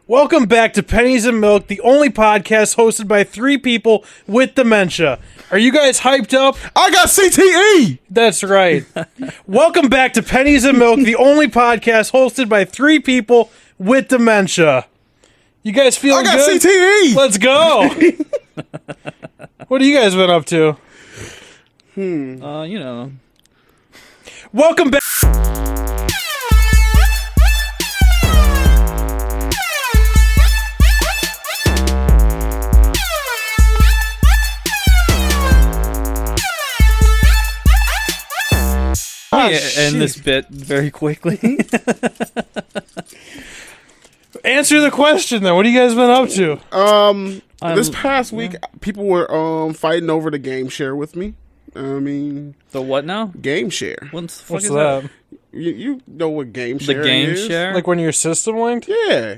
Welcome back to Pennies and Milk, the only podcast hosted by three people with dementia. Are you guys hyped up? I got CTE! That's right. Welcome back to Pennies and Milk, the only podcast hosted by three people with dementia. You guys feeling good? I got CTE! Let's go! What have you guys been up to? Welcome back. End this bit very quickly. Answer the question then. What have you guys been up to? This past week, people were fighting over the game share with me. I mean, The what now? game share. What the fuck What's is that? You know what game The share game is? share? Like when you're system linked? Yeah.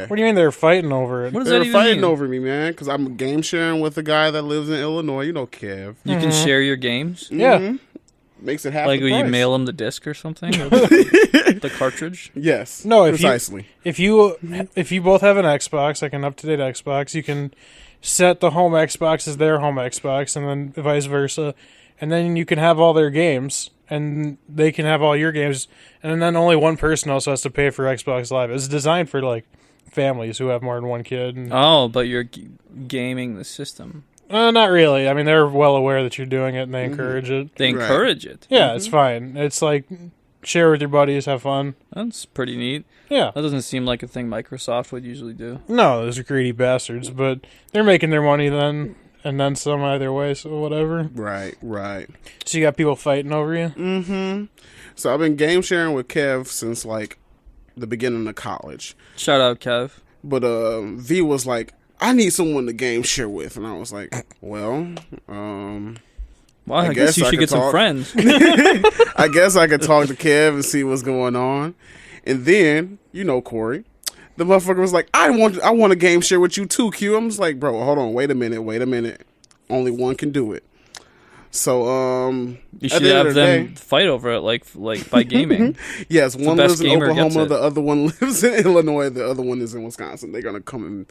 What do you mean they're fighting over it? What does They that were even fighting mean? over me, man, because I'm game sharing with a guy that lives in Illinois. You know, Kev. You can share your games? Yeah. Makes it half Like the will you price. mail him the disc or something? Or the cartridge? Yes. No, precisely. if you both have an Xbox, like an up-to-date Xbox, you can set the home Xbox as their home Xbox, and then vice versa, and then you can have all their games, and they can have all your games, and then only one person also has to pay for Xbox Live. It's designed for like families who have more than one kid. And, Oh, but you're gaming the system. not really. I mean, they're well aware that you're doing it, and they encourage it. They Right. encourage it. Yeah, it's fine. It's like share with your buddies, have fun. That's pretty neat. Yeah. That doesn't seem like a thing Microsoft would usually do. No, those are greedy bastards, but they're making their money then, and then some either way, so whatever. Right. So you got people fighting over you? So I've been game sharing with Kev since like the beginning of college. Shout out, Kev. But V was like, I need someone to game share with. And I was like, well, Well, I guess guess you I should could get some talk. friends. I guess I could talk to Kev and see what's going on. And then, you know, Corey, the motherfucker was like, I want a game share with you too, Q. I'm just like, bro, hold on, wait a minute. Only one can do it. So, You at should the end have of the them day- fight over it, like by gaming. yes, one best lives in gamer gets Oklahoma, it. the other one lives in Illinois, the other one is in Wisconsin. They're gonna come and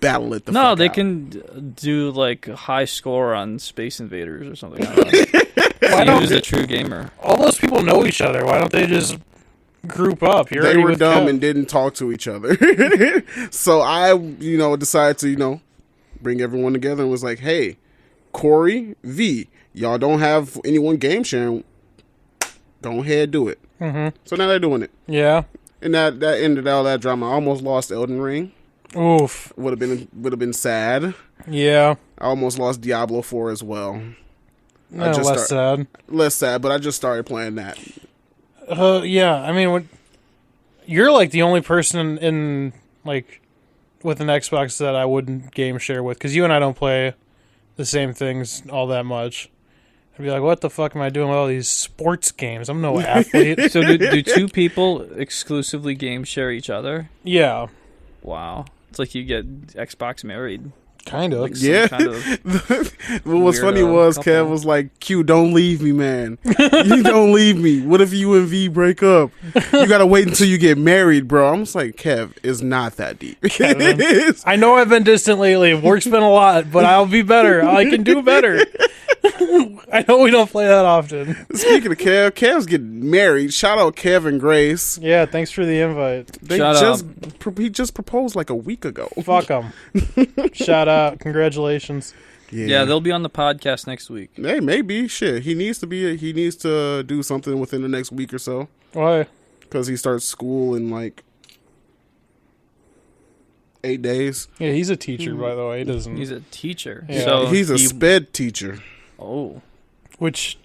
battle it. No, they out. can do like a high score on Space Invaders or something. I don't know. Who's a true gamer? All those people know each other. Why don't they just group up? You're They already were with dumb Kev. and didn't talk to each other. So I, decided to, bring everyone together and was like, hey, Corey, V, y'all don't have anyone game sharing. Go ahead, do it. Mm-hmm. So now they're doing it. Yeah. And that ended all that drama. I almost lost Elden Ring. Oof. Would have been sad. Yeah. I almost lost Diablo 4 as well. No, less sad. Less sad, but I just started playing that. Yeah. I mean, you're like the only person in like with an Xbox that I wouldn't game share with, because you and I don't play the same things all that much. I'd be like, what the fuck am I doing with all these sports games? I'm no athlete. So do two people exclusively game share each other? Yeah. Wow, it's like you get Xbox married. Kind of. Like some Yeah. kind of What was funny weirdo was couple. Kev was like, Q, don't leave me, man. You don't leave me. What if you and V break up? You gotta wait until you get married, bro. I'm just like, Kev, it's not that deep. It's- I know I've been distant lately. Work's been a lot, but I'll be better. I can do better. I know we don't play that often. Speaking of Kev's getting married. Shout out Kev and Grace. Yeah, thanks for the invite. They Shout he just proposed like a week ago. Fuck them. Shout out. Congratulations. yeah. They'll be on the podcast next week. Hey, maybe shit. He needs to do something within the next week or so Why? because he starts school in like 8 days. Yeah, he's a teacher, by the way. He doesn't. He's a teacher. Yeah. So He's a he- sped teacher. Oh, Which,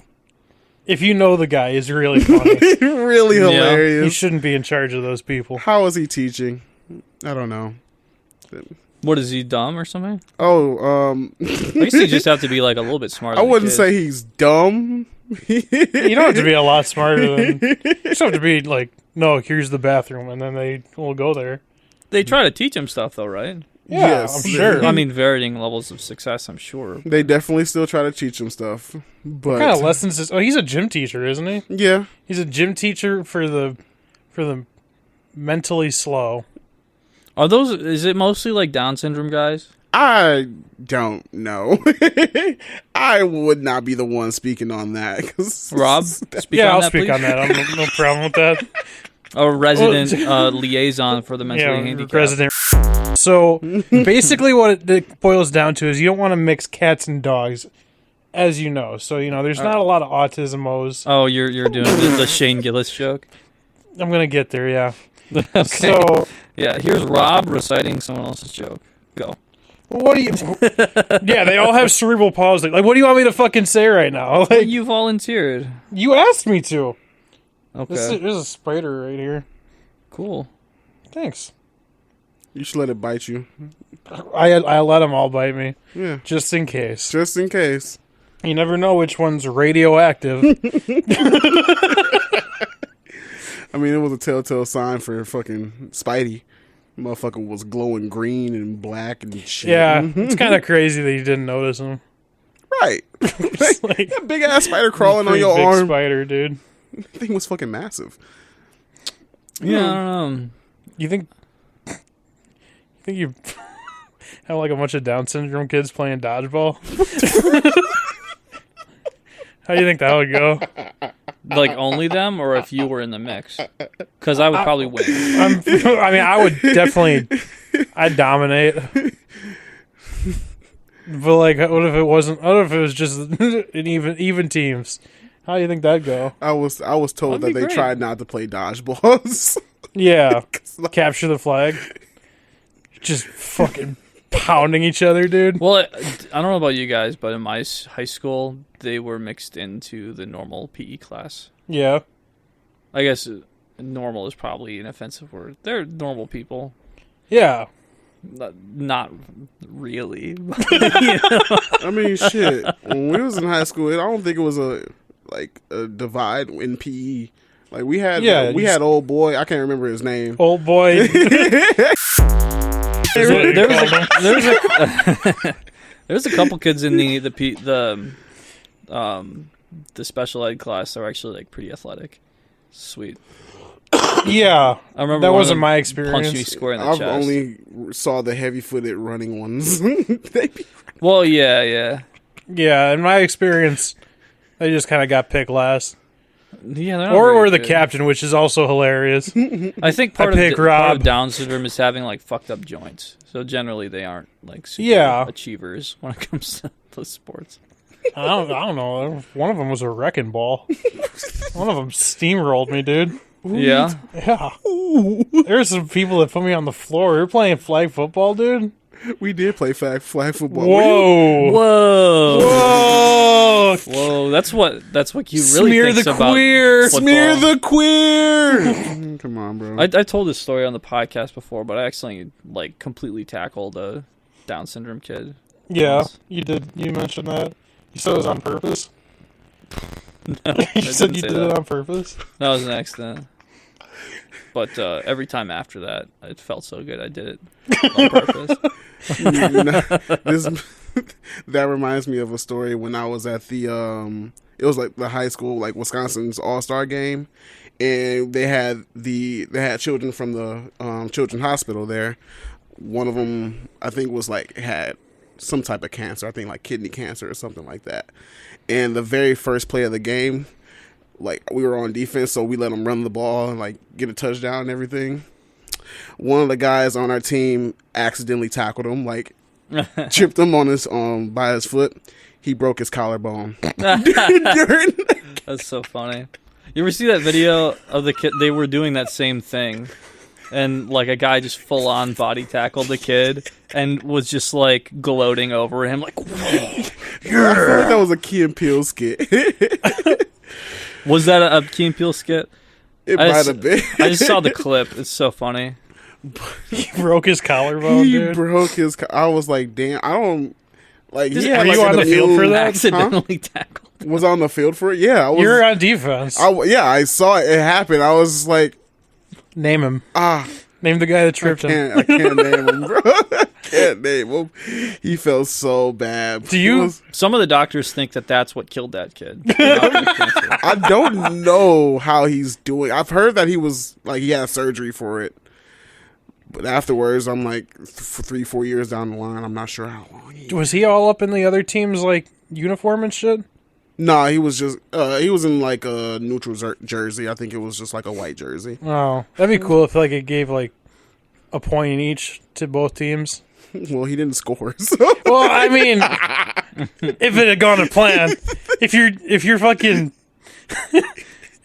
if you know the guy, is really funny. Really Yeah. hilarious. He shouldn't be in charge of those people. How is he teaching? I don't know. what is he, dumb or something? Oh, I guess you just have to be like a little bit smarter. I than wouldn't kids. say he's dumb. You don't have to be a lot smarter than. You just have to be like, no, here's the bathroom, and then they will go there. They try to teach him stuff though, right? Yeah, Yes. I'm sure. I mean, varying levels of success, I'm sure. They definitely still try to teach him stuff. But What kind of lessons is? Oh, he's a gym teacher, isn't he? yeah, He's a gym teacher for the mentally slow. Are those? Is it mostly like Down syndrome guys? I don't know. I would not be the one speaking on that. Rob, speak Yeah, on I'll that, speak please. on that. I'm no problem with that. A resident liaison for the mentally handicapped. Resident. So basically, what it boils down to is you don't want to mix cats and dogs, as you know. So there's not a lot of autismos. Oh, you're doing the Shane Gillis joke. I'm gonna get there. Yeah. Okay. So Yeah, here's Rob reciting someone else's joke. Go. what do you? Yeah, they all have cerebral palsy. Like, what do you want me to fucking say right now? Well, Like, you volunteered. you asked me to. Okay. There's a spider right here. Cool. Thanks. You should let it bite you. I let them all bite me, Yeah. just in case. Just in case. You never know which one's radioactive. I mean, it was a telltale sign for fucking Spidey. Motherfucker was glowing green and black and shit. Yeah, it's kind of crazy that you didn't notice them. Right. It's like That big ass spider crawling on pretty your big arm. spider, dude. That thing was fucking massive. Yeah, I don't know. You think you have like a bunch of Down syndrome kids playing dodgeball? How do you think that would go? Like only them, or if you were in the mix? Because I would probably win. I would definitely. I'd dominate. But like, what if it wasn't? What if it was just an even teams? How do you think that'd go? I was told That'd that be they great. tried not to play dodgeballs. Yeah, capture the flag. Just fucking pounding each other, dude. Well, I don't know about you guys, but in my high school, they were mixed into the normal PE class. Yeah, I guess normal is probably an offensive word. They're normal people. yeah. Not really. I mean, shit. When we was in high school, I don't think it was a divide in PE. Like we had, had old boy. I can't remember his name. Old boy. there was a couple kids in the special ed class that were actually like pretty athletic. Sweet. Yeah, I remember that one of wasn't them my punched me experience. square in the I've chest. only saw the heavy-footed running ones. They be- Well, yeah. Yeah, in my experience, they just kind of got picked last, Yeah, they're not or very were the good. captain, which is also hilarious. I think part pick of Rob. Down syndrome is having like fucked up joints. So generally, they aren't like super Yeah. achievers when it comes to those sports. I don't know. One of them was a wrecking ball. One of them steamrolled me, dude. Yeah. Yeah. There's some people that put me on the floor. We were playing flag football, dude. we did play flag football. Whoa. Whoa. Whoa. Whoa. That's what you really Smear thinks the about queer. football. Smear the queer. Come on, bro. I told this story on the podcast before, but I accidentally like completely tackled a Down syndrome kid. Yeah, Once. you did. You mentioned that. You said it was on purpose. No, I You didn't said you say did that. it on purpose. That was an accident. But every time after that, it felt so good. I did it on purpose. That reminds me of a story when I was at the it was like the high school, like Wisconsin's All-Star game, and they had children from the children's hospital there. One of them, I think, was like had some type of cancer. I think like kidney cancer or something like that. And the very first play of the game, like we were on defense, so we let them run the ball and like get a touchdown and everything. One of the guys on our team accidentally tackled him, like tripped him on his by his foot. He broke his collarbone. That's so funny. You ever see that video of the kid? They were doing that same thing, and like a guy just full on body tackled the kid and was just like gloating over him, like, "Whoa." I feel like that was a Key and Peele skit. Was that a Key and Peele skit? It I might just- have been. I just saw the clip. It's so funny. He broke his collarbone, He dude. broke his. I was like, damn. I don't like. This- he Were had, you like, on an the field for immune- that? Accidentally tackled. Was on the field for it? Yeah, I was. You're on defense. I saw it happen. I was like, Name him. ah, Name the guy that tripped him. I can't name him, bro. I can't name him. He felt so bad. Do you- It was- Some of the doctors think that that's what killed that kid. Not the cancer. I don't know how he's doing. I've heard that he had surgery for it, But afterwards, I'm like 3-4 years down the line. I'm not sure how long. Was he all up in the other team's like uniform and shit? Nah, he was just he was in like a neutral jersey. I think it was just like a white jersey. Oh, that'd be cool if like it gave like a point each to both teams. Well, he didn't score. So. Well, I mean, if it had gone to plan, if you're fucking.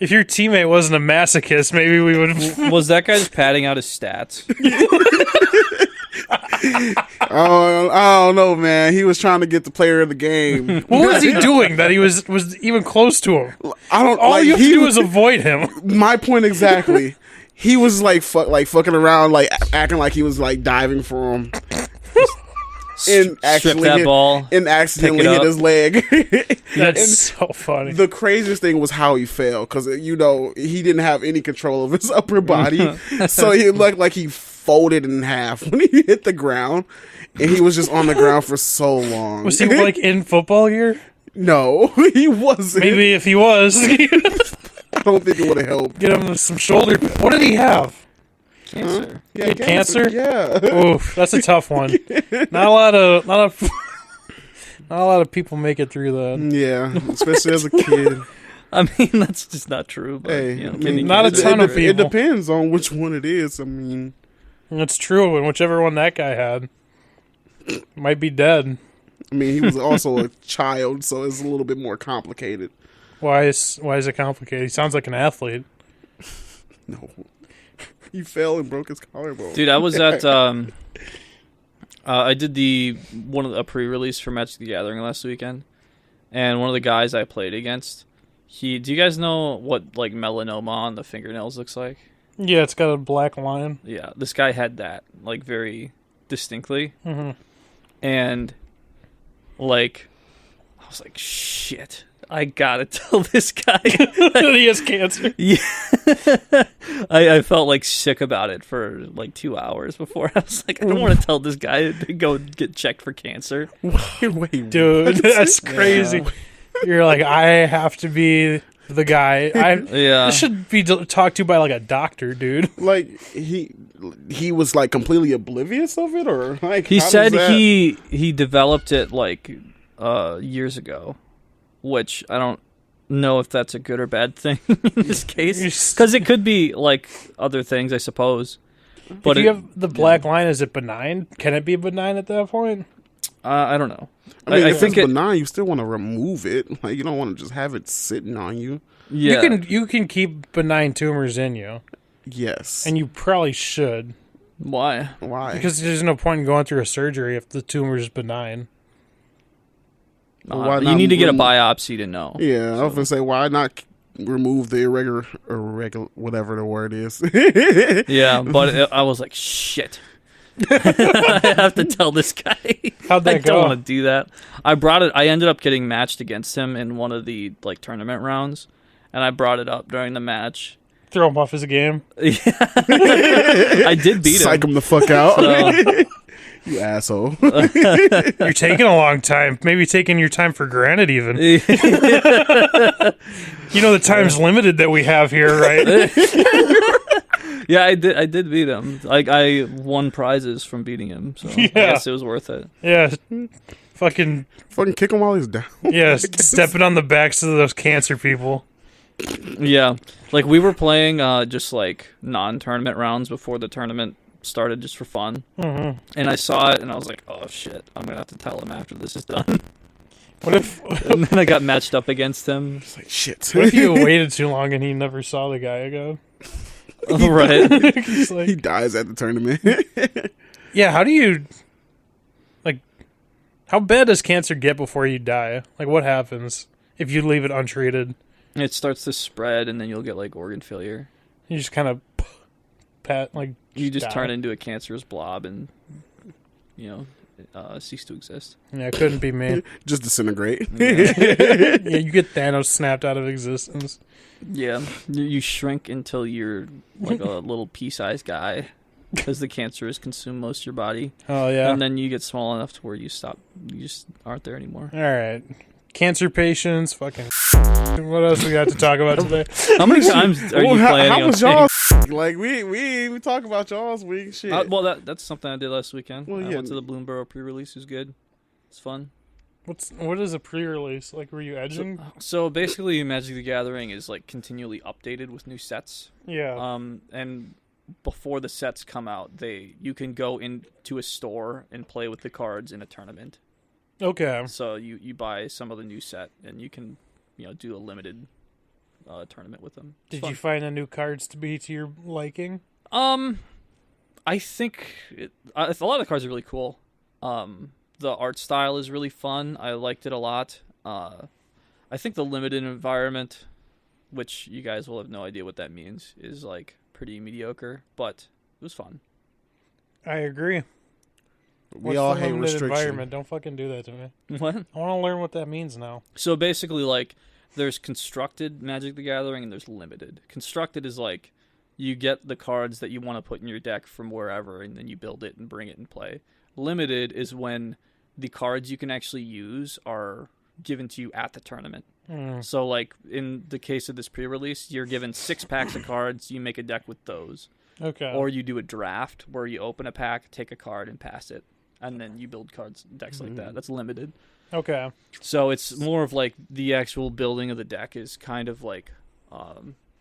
If your teammate wasn't a masochist, maybe we would. Was that guy just padding out his stats? I don't know, man. He was trying to get the player of the game. What was he doing that he was even close to him? I don't. All like, you have to do is avoid him. My point exactly. He was like fucking around, like acting like he was like diving for him. And actually that ball and accidentally hit his leg. That's so funny. The craziest thing was how he fell, because he didn't have any control of his upper body, so he looked like he folded in half when he hit the ground, and he was just on the ground for so long. Was he like in football gear? No, he wasn't. Maybe if he was, I don't think it would have helped. get him some shoulder. What did he have? Cancer. Yeah, He had cancer? Yeah. Oof, that's a tough one. Not a lot of people make it through that. Yeah, especially as a kid. I mean, that's just not true. But, Hey, you know, I mean, not a ton of It people. depends on which one it is. I mean, It's true, and whichever one that guy had might be dead. he was also a child, so it's a little bit more complicated. Why is it complicated? He sounds like an athlete. No. He fell and broke his collarbone. Dude, I was at I did a pre-release for Magic the Gathering last weekend, and one of the guys I played against, do you guys know what like melanoma on the fingernails looks like? Yeah, it's got a black line. Yeah, this guy had that like very distinctly, Mm-hmm. and like I was like, shit, I gotta tell this guy He has cancer. Yeah, I felt like sick about it for like 2 hours before. I was like, I don't want to tell this guy to go get checked for cancer. Wait, Dude, what? that's crazy. Yeah. You're like, I have to be the guy. Yeah, This should be talked to by like a doctor, dude. Like he was like completely oblivious of it, or like he how does said that- he developed it like years ago, which I don't know if that's a good or bad thing in this case, because it could be like other things, I suppose. But if you have the black line, is it benign? Can it be benign at that point? I don't know. I mean, I if think it's benign, you still want to remove it. Like you don't want to just have it sitting on you. Yeah, You can keep benign tumors in you, Yes. and you probably should, why? Why? because there's no point in going through a surgery if the tumor is benign. Well, why You not need to get a remove- biopsy to know. Yeah, I was gonna say, why not remove the irregular, whatever the word is. Yeah, but I was like, shit. I have to tell this guy. How'd that I go? don't want to do that. I brought it. I ended up getting matched against him in one of the like tournament rounds, and I brought it up during the match. Throw him off his game. I did beat Psych him. him the fuck out. So, You asshole. You're taking a long time. Maybe taking your time for granted, even. You know the time's limited that we have here, right? yeah, I did beat him. Like I won prizes from beating him, so I guess it was worth it. Yeah. Fucking, Fucking kick him while he's down. yeah, stepping on the backs of those cancer people. Yeah, like we were playing just like non-tournament rounds before the tournament started, just for fun. Mm-hmm. And I saw it, and I was like, "Oh shit, I'm gonna have to tell him after this is done." What if And then I got matched up against him. It's like shit. what if you waited too long and he never saw the guy again? Right? He's he like, dies at the tournament. yeah, how do you, like, how bad does cancer get before you die? Like, what happens if you leave it untreated? It starts to spread, and then you'll get like organ failure. You just kind of like You just die. turn into a cancerous blob, and cease to exist. Yeah, it couldn't be me. Just disintegrate. Yeah, you get Thanos snapped out of existence. Yeah, you shrink until you're like a little pea-sized guy, because the cancer has consumed most of your body. Oh yeah. And then you get small enough to where you just aren't there anymore. All right. cancer patients, fucking. What else we got to talk about today? How many times are you planning how on was seeing- y'all's? Like we talk about y'all's week. Shit. well, that's something I did last weekend. Well, I yeah. went to the Bloomberg pre-release. It was good. It's fun. What is a pre-release? Like, were you edging? So basically, Magic the Gathering is like continually updated with new sets. Yeah. And before the sets come out, you can go into a store and play with the cards in a tournament. Okay. So you buy some of the new set and you can do a limited tournament with them. It's Did fun. you find the new cards to be to your liking? I think a lot of the cards are really cool. The art style is really fun. I liked it a lot. I think the limited environment, which you guys will have no idea what that means, is like pretty mediocre, but it was fun. I agree. We all hate restriction. Environment. Don't fucking do that to me. What? I want to learn what that means now. So basically, like, there's constructed Magic the Gathering and there's limited. Constructed is like you get the cards that you want to put in your deck from wherever, and then you build it and bring it and play. Limited is when the cards you can actually use are given to you at the tournament. So, like, in the case of this pre-release, you're given 6 packs of cards. You make a deck with those. Okay. Or you do a draft where you open a pack, take a card, and pass it. And then you build decks like that. That's limited. Okay. So it's more of like the actual building of the deck is kind of like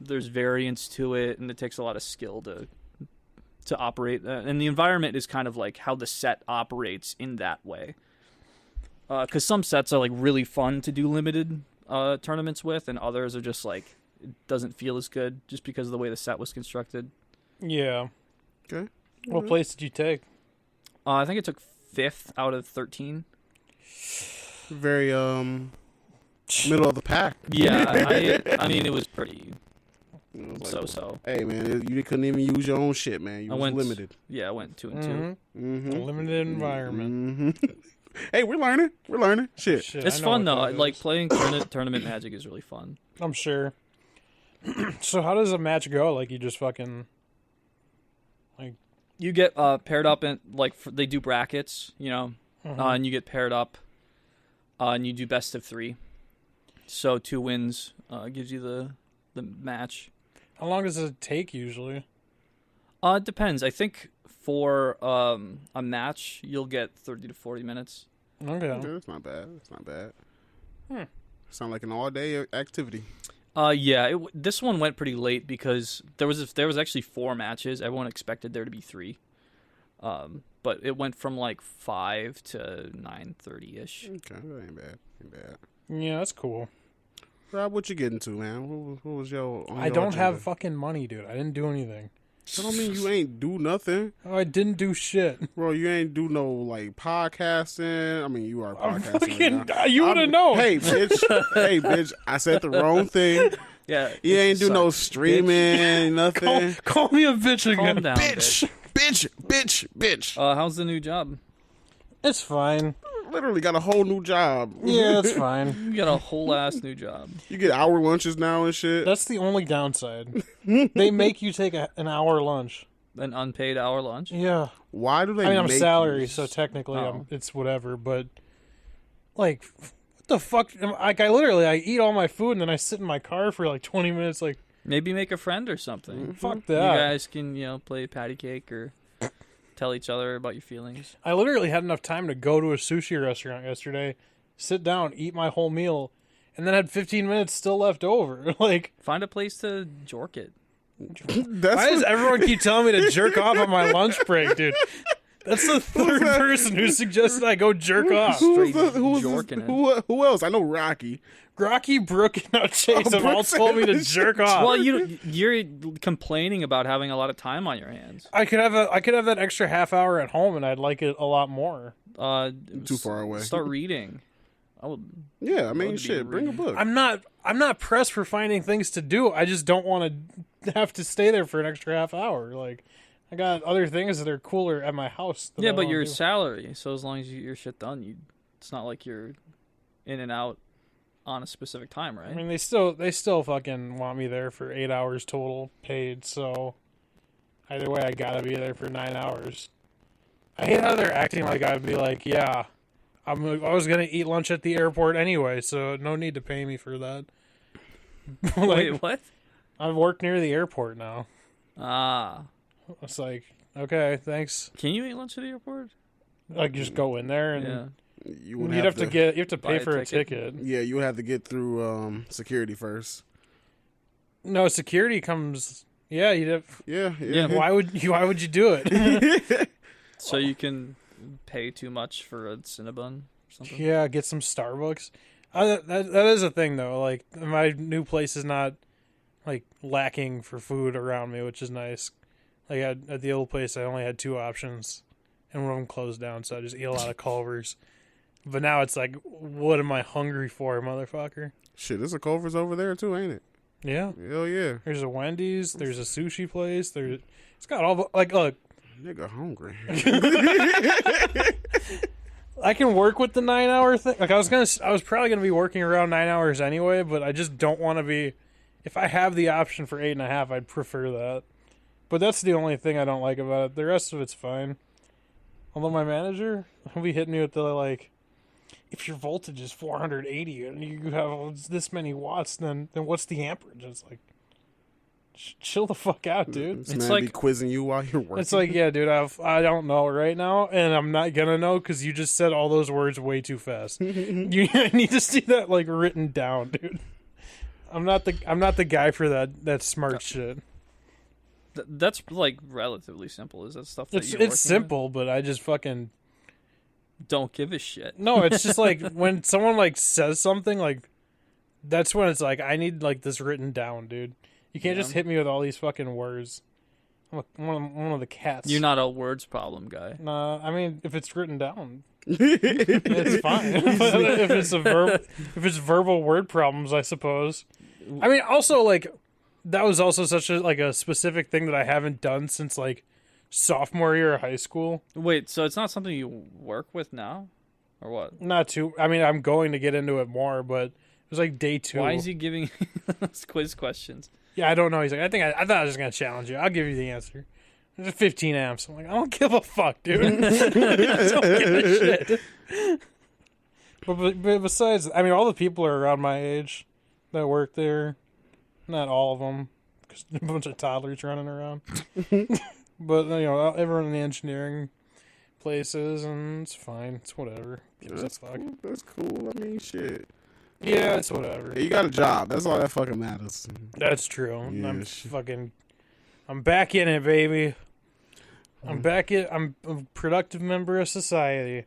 there's variance to it, and it takes a lot of skill to operate. And the environment is kind of like how the set operates in that way. Because some sets are like really fun to do limited tournaments with, and others are just like it doesn't feel as good just because of the way the set was constructed. Yeah. Okay. What place did you take? I think it took 5th out of 13. Very middle of the pack. Yeah, I mean it was pretty so. Hey man, you couldn't even use your own shit, man. You was limited. Yeah, I went 2 and 2. Mm-hmm. A limited environment. Mm-hmm. Hey, we're learning. Shit. It's I know fun what though. that Like is. playing tournament Magic is really fun. I'm sure. So how does a match go? Like, you just fucking... You get paired up and they do brackets, and you get paired up, and you do best of 3. So 2 wins gives you the match. How long does it take usually? It depends. I think for a match you'll get 30 to 40 minutes. Okay. That's not bad. Sound like an all-day activity. Yeah. This one went pretty late because there was actually 4 matches. Everyone expected there to be 3. But it went from like 5 to 9:30 ish. Okay, that ain't bad. Yeah, that's cool. Rob, what you getting to, man? What was your? I don't have fucking money, dude. I didn't do anything. That don't mean you ain't do nothing, I didn't do shit. bro. You ain't do no like podcasting. I mean, you are podcasting. Right now. You would have known. Hey, bitch. I said the wrong thing. Yeah. You ain't do Sorry, no streaming, nothing. Call me a bitch again. Calm down, Bitch. How's the new job? It's fine. Literally got a whole new job. Yeah, it's fine. You got a whole ass new job. You get hour lunches now and shit. That's the only downside. They make you take an hour lunch. An unpaid hour lunch. Yeah. Why do they? I mean, I'm make salary, you- so technically Oh. it's whatever. But like, what the fuck? Like, I eat all my food and then I sit in my car for like 20 minutes. Like, Maybe make a friend or something. fuck You that. guys can, play patty cake or tell each other about your feelings. I literally had enough time to go to a sushi restaurant yesterday, sit down, eat my whole meal, and then had 15 minutes still left over. Like, Find a place to jork it. That's why does what- everyone keep telling me to jerk off on my lunch break, dude? That's the third person who suggested I go jerk off. Who's Straight who's jorking it. who else? I know Rocky. Rocky, Brooke, and now Chase have all Brooke told me to said- jerk off. Well, you're complaining about having a lot of time on your hands. I could have that extra half hour at home, and I'd like it a lot more. Too far away. Start reading. I would. Yeah, I mean, Love to be shit. Bring a reading. book. I'm not pressed for finding things to do. I just don't want to have to stay there for an extra half hour. Like, I got other things that are cooler at my house. that Yeah, I but wanna your do. salary. So as long as you get your shit done, it's not like you're in and out on a specific time, right? I mean, they still fucking want me there for 8 hours total paid. So either way, I gotta be there for 9 hours. I hate how they're acting like I'd be like, yeah, I was gonna eat lunch at the airport anyway, so no need to pay me for that. Wait, what? I work near the airport now. Ah. It's like, okay, thanks. Can you eat lunch at the airport? Like, just go in there and Yeah. You would you have to to pay buy a for a ticket. ticket. Yeah, you would have to get through security first. No, security comes. Yeah, you'd have. Yeah. Why would you do it? So you can pay too much for a Cinnabon or something? Yeah, get some Starbucks. That is a thing though. Like my new place is not like lacking for food around me, which is nice. Like at the old place, I only had 2 options, and one of them closed down, so I just eat a lot of Culver's. But now it's like, what am I hungry for, motherfucker? Shit, there's a Culver's over there too, ain't it? Yeah. Hell yeah. There's a Wendy's. There's a sushi place. It's got all the, like, look. Nigga hungry. I can work with the 9-hour thing. Like I was probably gonna be working around 9 hours anyway, but I just don't want to be. If I have the option for 8.5, I'd prefer that. But that's the only thing I don't like about it. The rest of it's fine. Although my manager, he'll be hitting me with the like, if your voltage is 480 and you have this many watts, then what's the amperage? It's like, chill the fuck out, dude. This It's man like- be quizzing you while you're working. It's like, yeah, dude, I don't know right now, and I'm not gonna know because you just said all those words way too fast. I need to see that like written down, dude. I'm not the guy for that smart shit. That's like relatively simple. Is that stuff that you're It's simple, but I just fucking don't give a shit. no. It's just like when someone like says something like, that's when it's like I need like this written down, dude. You can't just hit me with all these fucking words. I'm one of the cats. You're not a words problem guy. Nah, I mean, if it's written down, it's fine. If it's verbal word problems, I suppose. I mean, also like that was also such a specific thing that I haven't done since like sophomore year of high school. Wait, so it's not something you work with now, or what? Not too. I mean, I'm going to get into it more, but it was like day 2. Why is he giving those quiz questions? Yeah, I don't know. He's like, I thought I was just gonna challenge you. I'll give you the answer. There's 15 amps. I'm like, I don't give a fuck, dude. I don't give a shit. But besides, I mean, all the people are around my age that work there. Not all of them, because a bunch of toddlers running around. But you know, everyone in the engineering places, and it's fine. It's whatever. Gives a fuck. Cool. That's cool. I mean, shit. Yeah, it's whatever. Hey, you got a job. That's all that fucking matters. That's true. Yeah, I'm back in it, baby. I'm back in. I'm a productive member of society.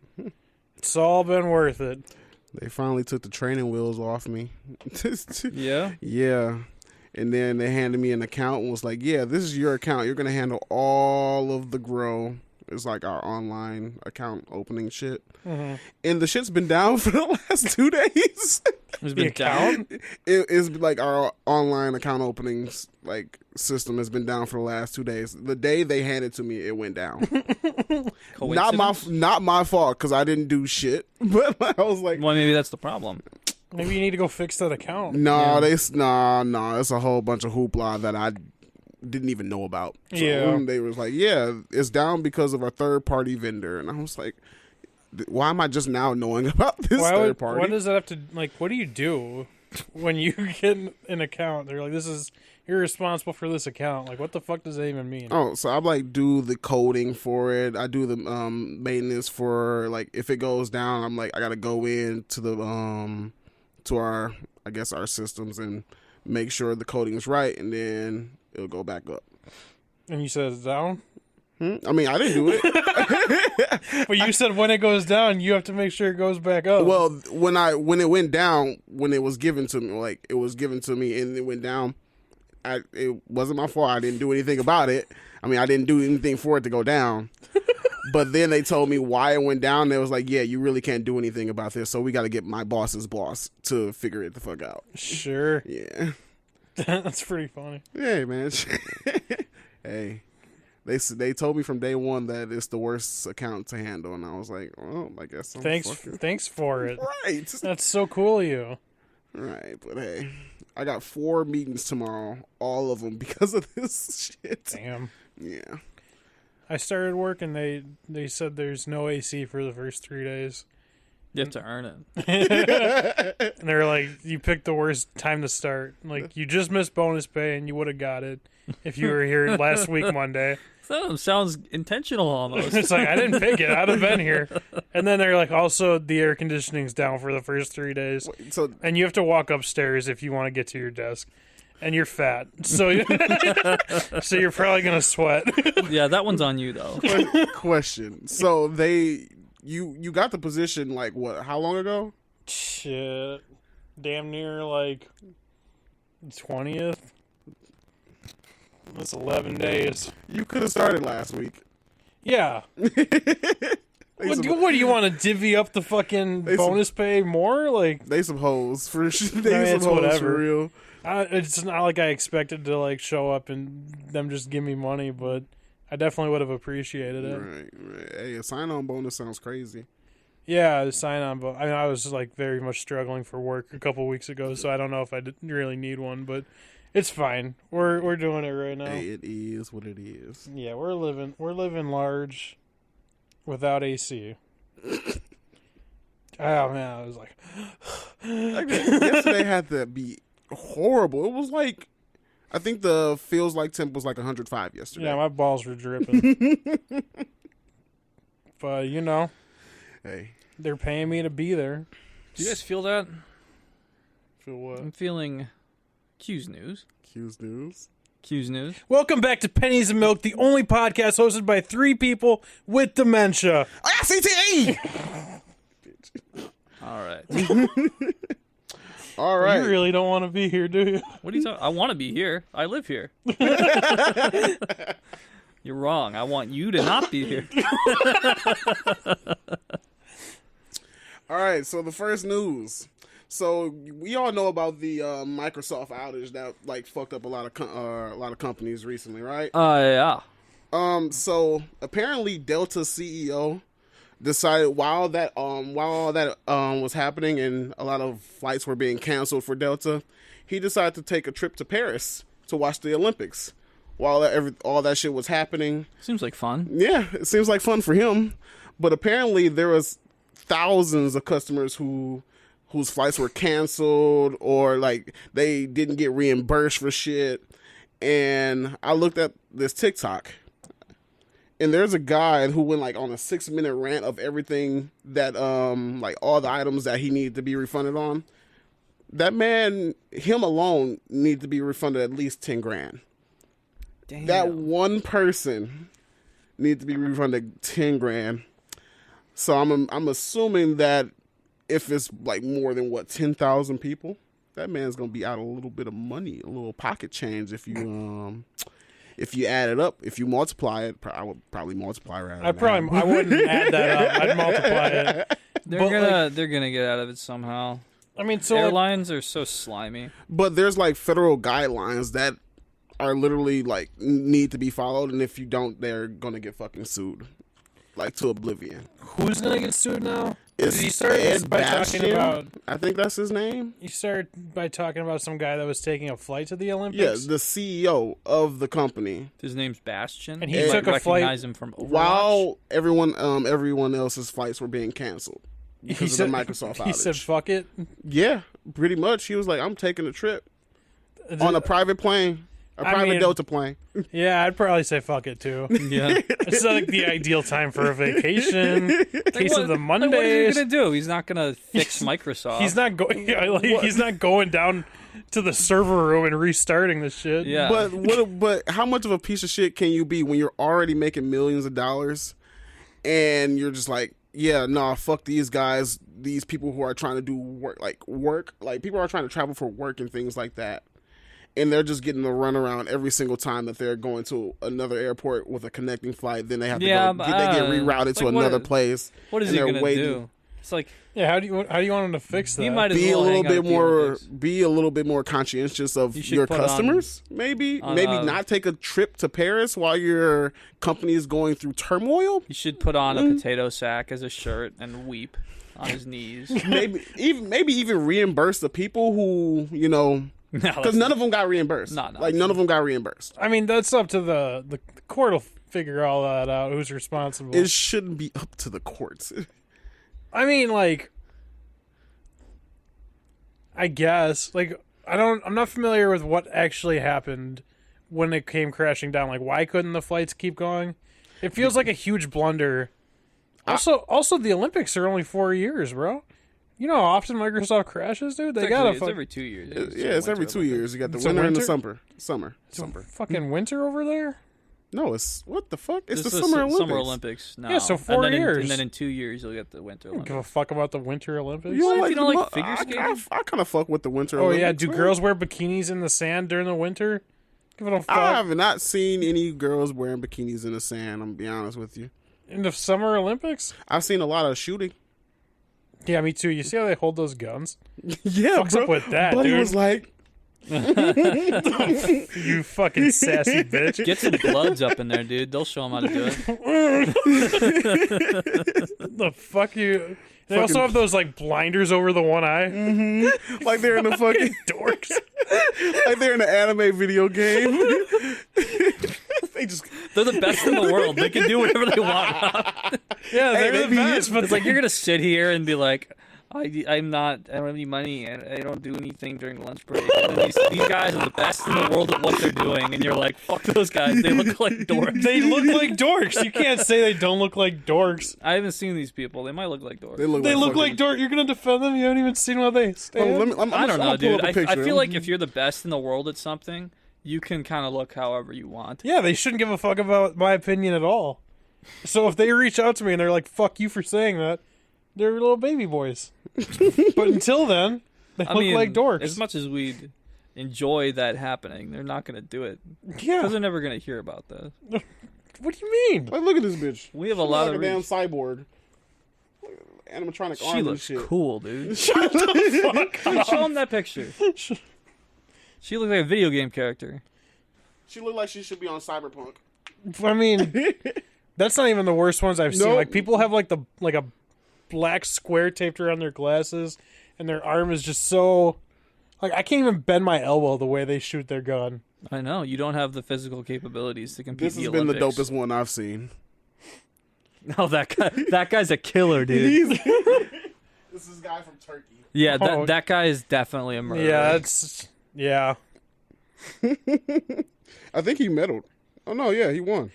It's all been worth it. They finally took the training wheels off me. Yeah. Yeah. And then they handed me an account and was like, yeah, this is your account. You're going to handle all of the grow. It's like our online account opening shit. Mm-hmm. And the shit's been down for the last 2 days. It's been down. It's like our online account openings like system has been down for the last 2 days. The day they handed it to me, it went down. Not my fault because I didn't do shit. But I was like, Well, maybe that's the problem. Maybe you need to go fix that account. no, it's a whole bunch of hoopla that I didn't even know about. So Yeah. they was like, yeah, it's down because of our third party vendor, and I was like, why am I just now knowing about this third party? What does that have to like? What do you do when you get an account? They're like, you're responsible for this account. Like, what the fuck does that even mean? Oh, so I like do the coding for it. I do the maintenance for like if it goes down, I'm like I gotta go in to the to our our systems and make sure the coding is right, and then it'll go back up. And you said it's down. I mean, I didn't do it. But you said when it goes down, you have to make sure it goes back up. Well, when it went down, when it was given to me, like it was given to me and it went down, it wasn't my fault. I didn't do anything about it. I mean, I didn't do anything for it to go down. But then they told me why it went down. They was like, yeah, you really can't do anything about this. So we got to get my boss's boss to figure it the fuck out. Sure. Yeah. That's pretty funny. Hey, man. Hey. They told me from day one that it's the worst account to handle, and I was like, well, I guess I'm Thanks for it. right. That's so cool of you. Right, but hey, I got 4 meetings tomorrow, all of them because of this shit. Damn. Yeah. I started work and they said there's no AC for the first 3 days. You have to earn it. And they're like, you picked the worst time to start. Like, you just missed bonus pay and you would have got it if you were here last week Monday. Sounds intentional almost. It's like, I didn't pick it. I'd have been here. And then they're like, also, the air conditioning's down for the first 3 days. So And you have to walk upstairs if you want to get to your desk. And you're fat. So, so you're probably going to sweat. Yeah, that one's on you, though. question. So you got the position like what? How long ago? Shit. Damn near like 20th. That's 11 days. You could have started last week. Yeah. What do you want to divvy up the fucking bonus pay more? Like, they some hoes for sure. I mean, They some it's hoes whatever. for real. It's not like I expected to like show up and them just give me money, but I definitely would have appreciated it. Right. Hey, a sign-on bonus sounds crazy. Yeah, the sign on, but I mean, I was like very much struggling for work a couple weeks ago, so I don't know if I really need one, but it's fine. We're doing it right now. Hey, it is what it is. Yeah, we're living large without AC. Oh man, I was like, Yesterday had to be horrible. It was like, I think the feels like temp was like 105 yesterday. yeah, my balls were dripping. But you know, Hey, they're paying me to be there. Do you guys feel that? For what? I'm feeling Q's news. Q's news. Q's news. Welcome back to Pennies and Milk, the only podcast hosted by 3 people with dementia. CTE. All right. All right. You really don't want to be here, do you? What are you talking? I want to be here. I live here. You're wrong. I want you to not be here. All right. So the first news. So we all know about the Microsoft outage that like fucked up a lot of companies recently, right? Yeah. So apparently Delta CEO decided while that was happening and a lot of flights were being canceled for Delta, he decided to take a trip to Paris to watch the Olympics while all that shit was happening. Seems like fun. Yeah, it seems like fun for him, but apparently there was thousands of customers whose flights were canceled or like they didn't get reimbursed for shit. And I looked at this TikTok, and there's a guy who went like on a 6-minute rant of everything that like all the items that he needed to be refunded on. That man, him alone, need to be refunded at least 10 grand. Damn. That one person needs to be refunded 10 grand. So I'm assuming that if it's like more than 10,000 people, that man's gonna be out a little bit of money, a little pocket change. If you add it up, if you multiply it, I would probably multiply it. I wouldn't add that up. I'd multiply it. They're gonna get out of it somehow. I mean, so Airlines are so slimy. But there's like federal guidelines that are literally like need to be followed, and if you don't, they're gonna get fucking sued, like to oblivion. who's gonna get sued now? It's He started Ed by talking Bastian. about. I think that's his name. You started by talking about some guy that was taking a flight to the Olympics. Yeah, the CEO of the company. His name's Bastion. And he You took might a flight- recognize him from Overwatch. While everyone else's flights were being canceled because of the Microsoft outage. He said, "Fuck it." Yeah, pretty much. He was like, "I'm taking a trip on a private plane, a I private mean- Delta plane." Yeah, I'd probably say "fuck it" too. Yeah. It's not like the ideal time for a vacation. Case of the What is Mondays. he gonna do? He's not gonna fix Microsoft. He's not going. He's not going down to the server room and restarting the shit. Yeah. But how much of a piece of shit can you be when you're already making millions of dollars, and you're just like, yeah, nah, fuck these guys, these people who are trying to do work, like people are trying to travel for work and things like that. And they're just getting the runaround every single time that they're going to another airport with a connecting flight. Then they have to they get rerouted to another place. What is and he they're gonna waiting. do? It's like Yeah. How do you want him to fix that? He might as Be a well little hang out bit at the more, Olympics. be a little bit more conscientious of You should your put on- customers. Maybe on, not take a trip to Paris while your company is going through turmoil. He should put on a potato sack as a shirt and weep on his knees. maybe even reimburse the people who because none of them got reimbursed. No, none of them got reimbursed. I mean, that's up to the court will figure all that out. Who's responsible? It shouldn't be up to the courts. I mean, like, I guess. Like, I'm not familiar with what actually happened when it came crashing down. Like, why couldn't the flights keep going? It feels like a huge blunder. Also, the Olympics are only 4 years, bro. You know how often Microsoft crashes, dude? It's every 2 years. It's every 2 years. You got the It's a winter and the winter? summer. Fucking winter over there? No, it's what the fuck? It's This the is Summer Olympics. now. Yeah, so 4 and years. then in 2 years, you'll get the Winter I don't give Olympics. a fuck about the Winter Olympics. You You don't the like figure skating? I kind of fuck with the Winter Oh, Olympics. yeah. Do man. girls wear bikinis in the sand during the winter? Give it a fuck. I have not seen any girls wearing bikinis in the sand. I'm gonna be honest with you. In the Summer Olympics? I've seen a lot of shooting. Yeah, me too. You see how they hold those guns? Yeah, Fuck's up with that, Buddy dude? was like, You fucking sassy bitch. Get some bloods up in there, dude. They'll show them how to do it. The fuck you. They also have those like blinders over the one eye. like they're in the fucking Dorks. like they're in an anime video game. They're the best in the world. They can do whatever they want. Yeah, they're they the be best. But It's like you're gonna sit here and be like, I don't have any money and I don't do anything during the lunch break. And then these guys are the best in the world at what they're doing, and you're like, fuck those guys. They look like dorks. they look like dorks. You can't say they don't look like dorks. I haven't seen these people. They might look like dorks. They look Like dorks. You're gonna defend them? You haven't even seen what they stand. I don't know, dude. I picture. feel like if you're the best in the world at something, you can kind of look however you want. Yeah, they shouldn't give a fuck about my opinion at all. So if they reach out to me and they're like, fuck you for saying that, they're little baby boys. But until then, they look like dorks. As much as we'd enjoy that happening, they're not going to do it. Yeah. Because they're never going to hear about that. What do you mean? Like, look at this bitch. We have a She's lot like of a damn reach. cyborg. Animatronic She arms and looks shit. cool, dude. Shut the fuck up. Show him that picture. She looks like a video game character. She looked like she should be on Cyberpunk. I mean, that's not even the worst ones I've seen. Nope. Like people have like a black square taped around their glasses, and their arm is just so like I can't even bend my elbow the way they shoot their gun. I know. You don't have the physical capabilities to compete This in has the been the Olympics. dopest one I've seen. Oh, that guy's a killer, dude. This is a guy from Turkey. Yeah, Oh. that guy is definitely a murderer. Yeah, it's yeah. I think he medaled. Oh no, yeah, he won.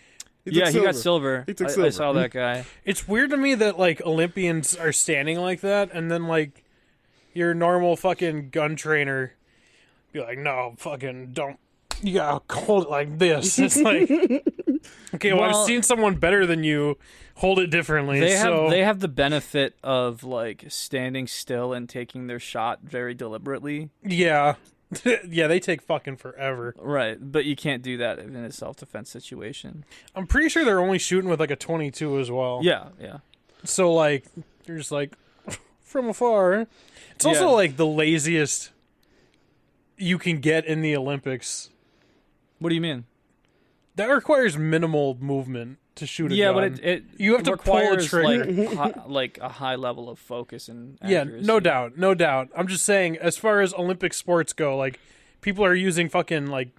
He He got silver. He took I silver. saw that guy. It's weird to me that like Olympians are standing like that, and then like your normal fucking gun trainer be like, no, fucking don't. You gotta hold it like this. It's like, okay, well, Well, I've seen someone better than you hold it differently. They have the benefit of like standing still and taking their shot very deliberately. yeah, yeah, they take fucking forever. Right, but you can't do that in a self-defense situation. I'm pretty sure they're only shooting with like a 22 as well. Yeah. So like, you're just like from afar. It's also Yeah. like the laziest you can get in the Olympics. What do you mean? That requires minimal movement to shoot a gun. But it You have to pull a requires trigger. like a high level of focus and Yeah, accuracy. no doubt. I'm just saying, as far as Olympic sports go, like people are using fucking like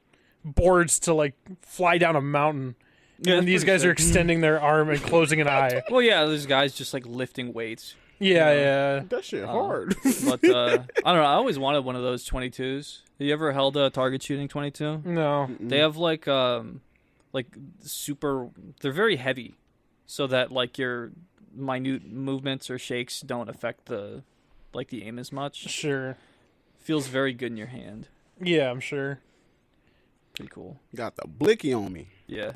boards to like fly down a mountain, Yeah, and that's these pretty guys are sick. extending their arm and closing an eye. Well, yeah, there's guys just like lifting weights. Yeah. That shit hard. But I don't know. I always wanted one of those 22s. Have you ever held a target shooting 22? No. They have like super. They're very heavy, so that like your minute movements or shakes don't affect the aim as much. Sure. Feels very good in your hand. Yeah, I'm sure. Pretty cool. Got the blicky on me. Yeah.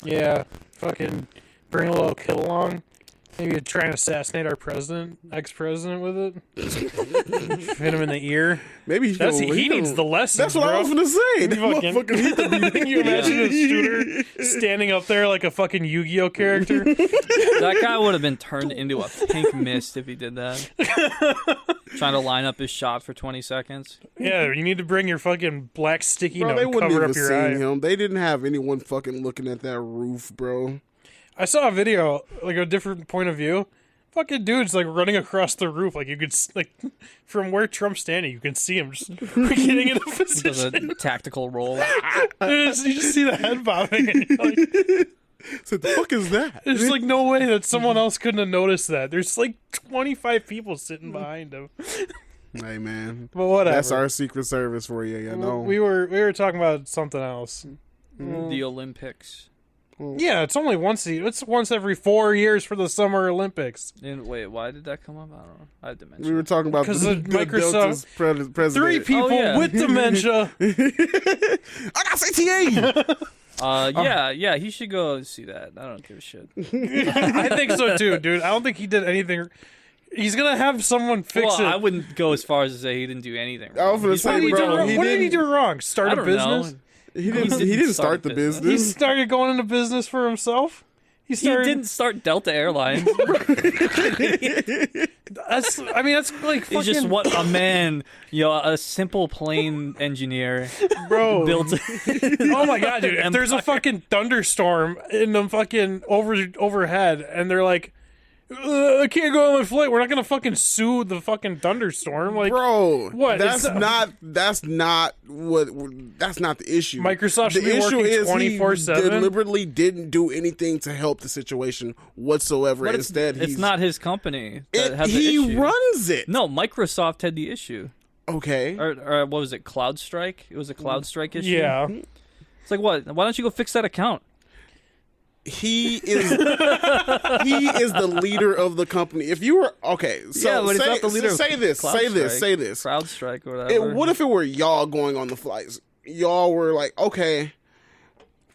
Yeah. Fucking bring a little kill along. Maybe try and assassinate our ex-president with it. Hit him in the ear. Maybe He needs the lessons, That's what bro. I was gonna say. That Fucking- motherfucker need to be Can you imagine a shooter standing up there like a fucking Yu-Gi-Oh character? That guy would have been turned into a pink mist if he did that. Trying to line up his shot for 20 seconds. Yeah, you need to bring your fucking black sticky Bro, note they and wouldn't cover even up your seen eye. him. They didn't have anyone fucking looking at that roof, bro. I saw a video, like a different point of view. Fucking dude's like running across the roof, like you could like from where Trump's standing, you can see him just getting in a Does position. a tactical roll. You just see the head bobbing. And you're like, So the fuck is that? there's like no way that someone else couldn't have noticed that. There's like 25 people sitting behind him. Hey man, But whatever. that's our Secret Service for you. You know, We were talking about something else. The Olympics. Yeah, it's only once. It's once every 4 years for the Summer Olympics. And wait, why did that come up? I don't know. I have dementia. we were talking about Because the of Microsoft. president. 3 people with dementia. I got CTA. Yeah, he should go see that. I don't give a shit. I think so too, dude. I don't think he did anything. He's gonna have someone fix it. I wouldn't go as far as to say he didn't do anything I was wrong. gonna He's say, What did he do bro, wrong? he What did he didn't- do wrong? Start I a don't business? know. He didn't start the He business. started going into business for himself. He He started. didn't start Delta Airlines. That's like fucking, It's just what a man, a simple plane engineer bro. built. Oh my god, dude! If there's a fucking thunderstorm in the fucking overhead, and they're like, I can't go on my flight. We're not gonna fucking sue the fucking thunderstorm, like, Bro, what? That's It's- not the issue. Microsoft should the be issue working is 24/7. he deliberately didn't do anything to help the situation whatsoever. But Instead, it's not his company that had the he issue. runs it. No, Microsoft had the issue. Okay. Or what was it? CloudStrike? It was a CloudStrike issue. Yeah, It's like what? Why don't you go fix that account? He is the leader of the company. If you were okay, so Yeah, but say, it's not the leader say of this, say this, say this. CrowdStrike or whatever. What if it were y'all going on the flights? Y'all were like, okay,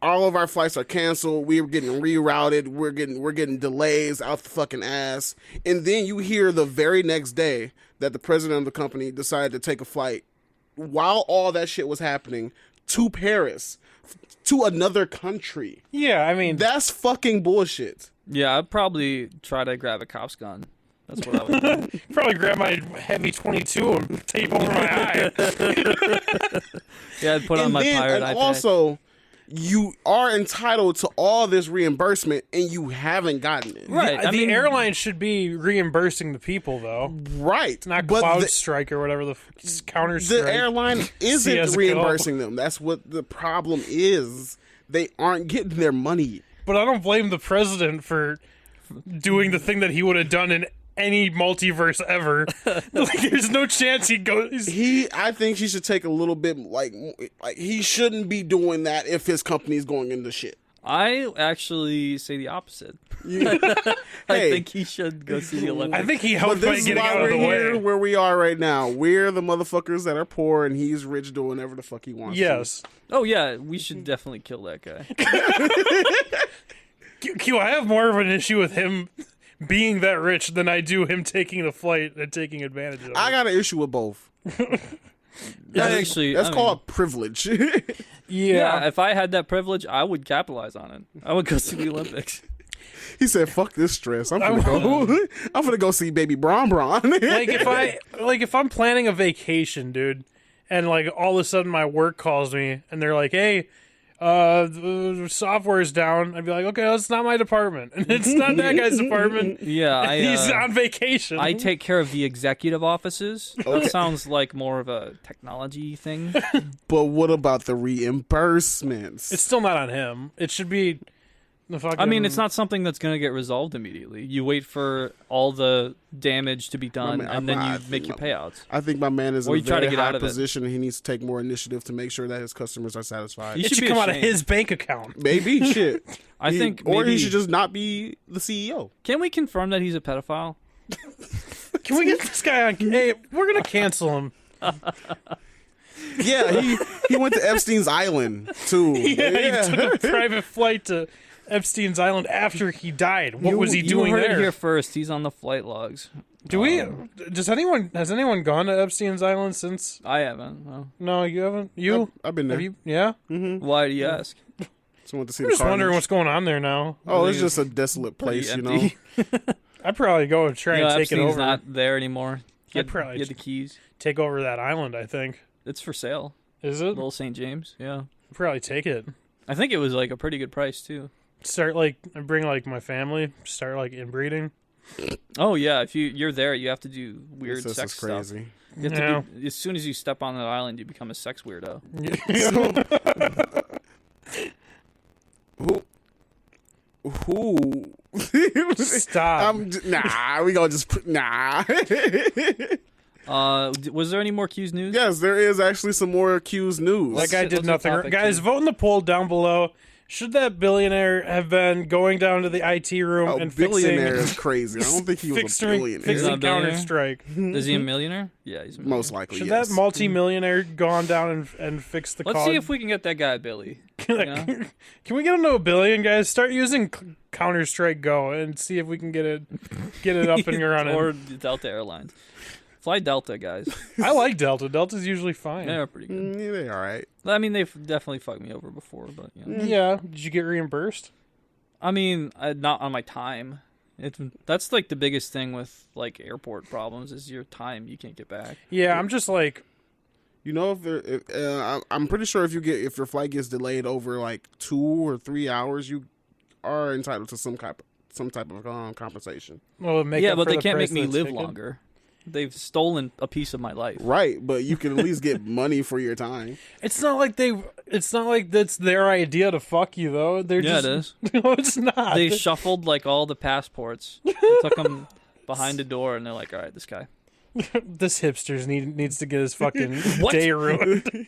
all of our flights are canceled. We're getting rerouted. We're getting delays out the fucking ass. And then you hear the very next day that the president of the company decided to take a flight while all that shit was happening to Paris, to another country. yeah. I mean, That's fucking bullshit. Yeah, I'd probably try to grab a cop's gun. That's what I would do. probably grab my heavy 22 and tape over my eye. Yeah, I'd put on my pirate and iPad. also, you are entitled to all this reimbursement, and you haven't gotten it. Right. I the mean, airline should be reimbursing the people, though. Right. Not But CloudStrike or whatever the counter the strike. airline isn't CSGO. reimbursing them. That's what the problem is. They aren't getting their money. But I don't blame the president for doing the thing that he would have done in any multiverse ever. Like, there's no chance he goes. I think he should take a little bit, like he shouldn't be doing that if his company's going into shit. I actually say the opposite. You- I Hey. think he should go see the Olympics. I think he But helped by this is getting why out of we're the here way. where we are right now. We're the motherfuckers that are poor, and he's rich doing whatever the fuck he wants. Yes. Oh yeah, we should definitely kill that guy. Q, I have more of an issue with him being that rich than I do him taking the flight and taking advantage of it. I got an issue with both. That's Called privilege. Yeah, if I had that privilege, I would capitalize on it. I would go see the Olympics. He said, "Fuck this stress. I'm gonna go. I'm gonna go see Baby Bron Bron." if I'm planning a vacation, dude, and like all of a sudden my work calls me and they're like, "Hey, the software is down," I'd be like, "Okay, that's not my department, and it's not that guy's department. Yeah, He's on vacation." I take care of the executive offices. That sounds like more of a technology thing. But what about the reimbursements? It's still not on him. It should be the fucking. I mean, it's not something that's going to get resolved immediately. You wait for all the damage to be done, and then you make your payouts. I think my man is Or in a you try to very get high out of it. position, and he needs to take more initiative to make sure that his customers are satisfied. You It should should be come out of ashamed. his bank account. Maybe shit. I think or maybe- he should just not be the E CEO. Can we confirm that he's a pedophile? Can we get this guy on? Hey, we're gonna cancel him. Yeah, he went to Epstein's Island too. He took a private flight to Epstein's Island after he died. What was he You doing heard there? it here first. He's on the flight logs. Do we? Has anyone gone to Epstein's Island since? I haven't. No. No, you haven't. You? I've been there. Have you? Yeah. Why do you ask? Just went to see I'm the just wondering Cardinals. what's going on there now. Oh, it's just a desolate Pretty place, you know. empty. I'd probably go and try You know, and take it Epstein's over. not there anymore. He I'd had, probably he had the keys. take over that island. I think. It's for sale. Is it? Little St. James. Yeah. I'd probably take it. I think it was like a pretty good price too. Start bring my family. Start inbreeding. Oh yeah, if you're there, you have to do weird This sex is stuff. crazy. You have Yeah. to be, as soon as you step on that island, you become a sex weirdo. Who? Stop. Nah. We gonna just nah. Was there any more Q's news? Yes, there is actually some more Q's news. That guy Let's did hit nothing. topic Guys, two. vote in the poll down below. Should that billionaire have been going down to the IT room a and billionaire fixing is crazy. I don't think he was a fixing, billionaire. He's not fixing a billionaire? Counter Strike? Is he a millionaire? Yeah, he's a millionaire. Most likely, Should yes. that multi-millionaire gone down and fix the Let's cog? see if we can get that guy Billy. You know? Can we get him to a billion, guys? Start using Counter Strike Go and see if we can get it up and running. Or Delta Airlines. Fly Delta, guys. I like Delta. Delta's usually fine. They're pretty good. Yeah, they all right. I mean, they've definitely fucked me over before, but you know. Yeah. Did you get reimbursed? I mean, not on my time. That's like the biggest thing with like airport problems is your time you can't get back. Yeah, I'm just like, You know, I'm pretty sure if your flight gets delayed over like 2 or 3 hours, you are entitled to some type of compensation. well, make Yeah, up but for they the can't price make me of the live ticket. longer. They've stolen a piece of my life. Right, but you can at least get money for your time. It's not like that's their idea to fuck you though. They're Yeah, just, it is. No, it's not. They shuffled like all the passports. They took them behind the door, and they're like, "All right, this guy." This hipster's needs to get his fucking What? day ruined.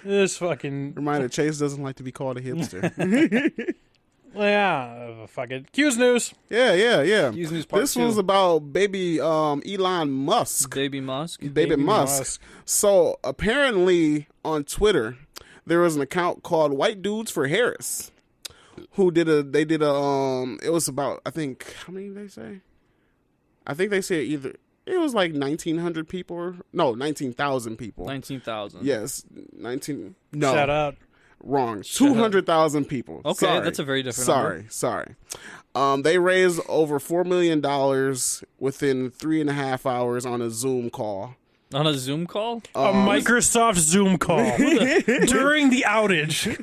This fucking Reminder: Chase doesn't like to be called a hipster. yeah, fuck it. Q's news. Yeah. Use news part This two. was about baby Elon Musk. Baby Musk. Baby Musk. So apparently on Twitter, there was an account called White Dudes for Harris, who did a it was about, I think, how many did they say? I think they said it was like 1,900 people or no, 19,000 people. 19,000. Yes, 19. No, Shout out. wrong. 200,000 people. Okay, Sorry. that's a very different number. Sorry. They raised over $4 million within 3.5 hours on a Zoom call. On a Zoom call? A Microsoft Zoom call during the outage.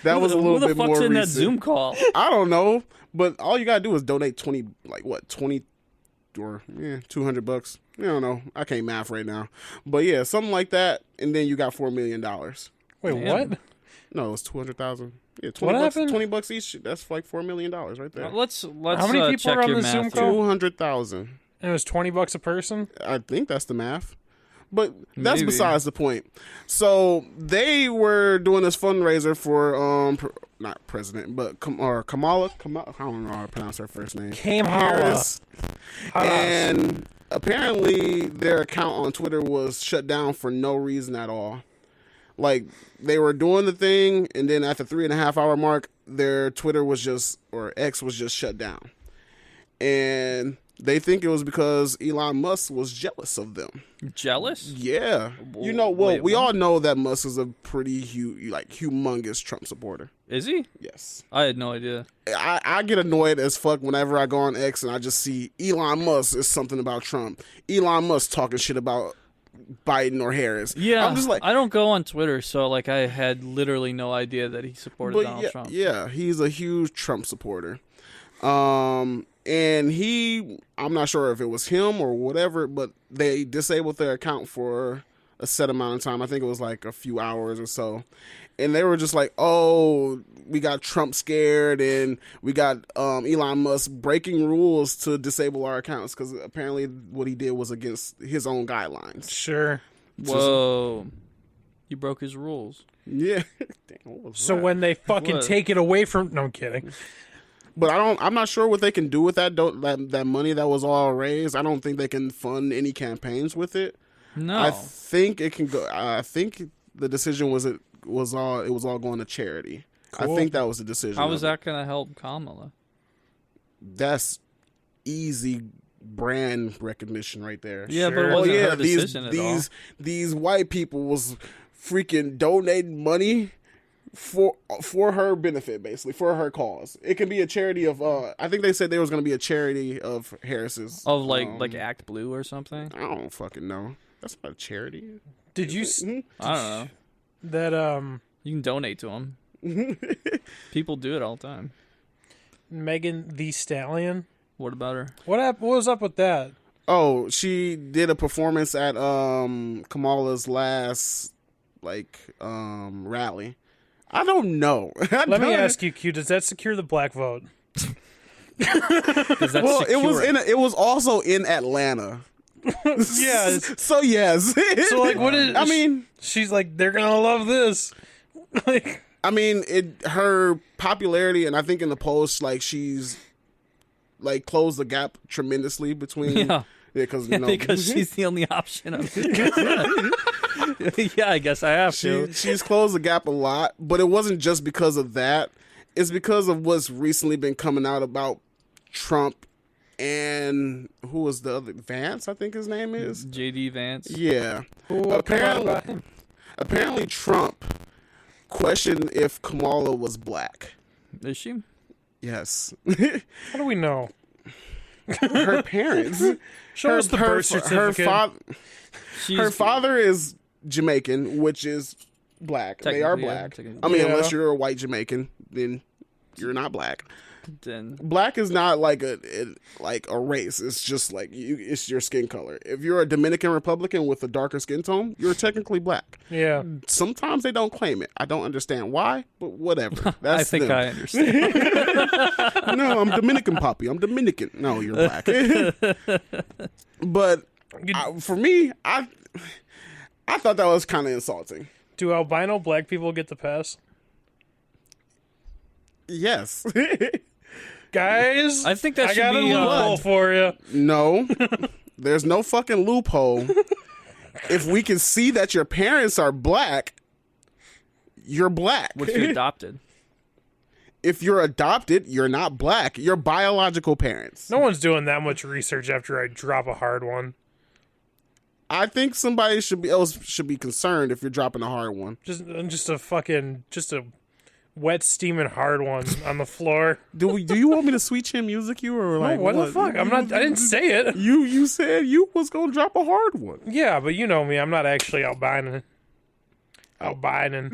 That was a little Who the bit fuck's more in that recent. Zoom call? I don't know, but all you gotta do is donate 20 or $200. I don't know. I can't math right now, but yeah, something like that, and then you got $4 million. Wait, Damn. what? No, it's 200,000. Yeah, $20. What happened? $20 each. That's like $4 million right there. Let's How many people check are on your the math Zoom here. call? 200,000. And it was $20 a person. I think that's the math. But that's Maybe. besides the point. So they were doing this fundraiser for not president, but Kamala. I don't know how to pronounce her first name. Harris. And apparently their account on Twitter was shut down for no reason at all. Like, they were doing the thing, and then at the 3.5 hour mark, their Twitter was just, or X was just shut down. And they think it was because Elon Musk was jealous of them. Jealous? Yeah. You know, well, Wait, we what? all know that Musk is a pretty humongous Trump supporter. Is he? Yes. I had no idea. I get annoyed as fuck whenever I go on X and I just see Elon Musk is something about Trump. Elon Musk talking shit about Biden or Harris. Yeah, I'm just like, I don't go on Twitter, so like I had literally no idea that he supported Donald Trump. yeah, he's a huge Trump supporter. And I'm not sure if it was him or whatever, but they disabled their account for a set amount of time. I think it was like a few hours or so. And they were just like, oh, we got Trump scared and we got Elon Musk breaking rules to disable our accounts because apparently what he did was against his own guidelines. Sure. Whoa, you broke his rules. Yeah. Damn, what was So that? when they fucking What? take it away from, no, I'm kidding. But I'm not sure what they can do with that money that was all raised. I don't think they can fund any campaigns with it. No, I think it can go. I think the decision was it was all going to charity. Cool. I think that was the decision. how of was it. that going to help Kamala? That's easy brand recognition right there. Yeah, but Sure. it Oh wasn't yeah, her decision at all. these white people was freaking donating money for her benefit, basically for her cause. It can be a charity of. I think they said there was going to be a charity of Harris's. Of like Act Blue or something. I don't fucking know. That's not a charity. Did you I don't know. that You can donate to him. People do it all the time. Megan the Stallion? What about her? What was up with that? Oh, she did a performance at Kamala's last rally. I don't know. Let me ask you, Q. Does that secure the black vote? Because that's Well, secure. it was also in Atlanta. Yeah. So yes. So like, what is? I mean, she's like, they're gonna love this. Like, I mean, her popularity, and I think in the post, like she's like closed the gap tremendously between. Yeah. Because because she's the only option. Yeah, I guess I have to. She's closed the gap a lot, but it wasn't just because of that. It's because of what's recently been coming out about Trump and who was the other Vance? I think his name is JD Vance. Yeah. what about him? Apparently, Trump questioned if Kamala was black. Is she? Yes. How do we know? Her parents. Show us the birth certificate. Her father is Jamaican, which is black. They are black. Yeah, I mean, Yeah. unless you're a white Jamaican, then you're not black. Then Black is not like a race. It's just like it's your skin color. If you're a Dominican Republican with a darker skin tone, you're technically black. Yeah. Sometimes they don't claim it. I don't understand why, but whatever. That's I think them. I understand. No, I'm Dominican, Poppy. I'm Dominican. No, you're black. But for me, I thought that was kind of insulting. Do albino black people get the pass? Yes. Guys, I think that I should got a be loophole for you. No. There's no fucking loophole. If we can see that your parents are black, you're black. what if you're adopted? If you're adopted, you're not black. You're biological parents. No one's doing that much research after I drop a hard one. I think somebody should be concerned if you're dropping a hard one. Just a wet, steaming hard one on the floor. Do you want me to sweet chin music you or like No, what the fuck? I didn't say it. You said you was gonna drop a hard one. Yeah, but you know me. I'm not actually albino. Albino.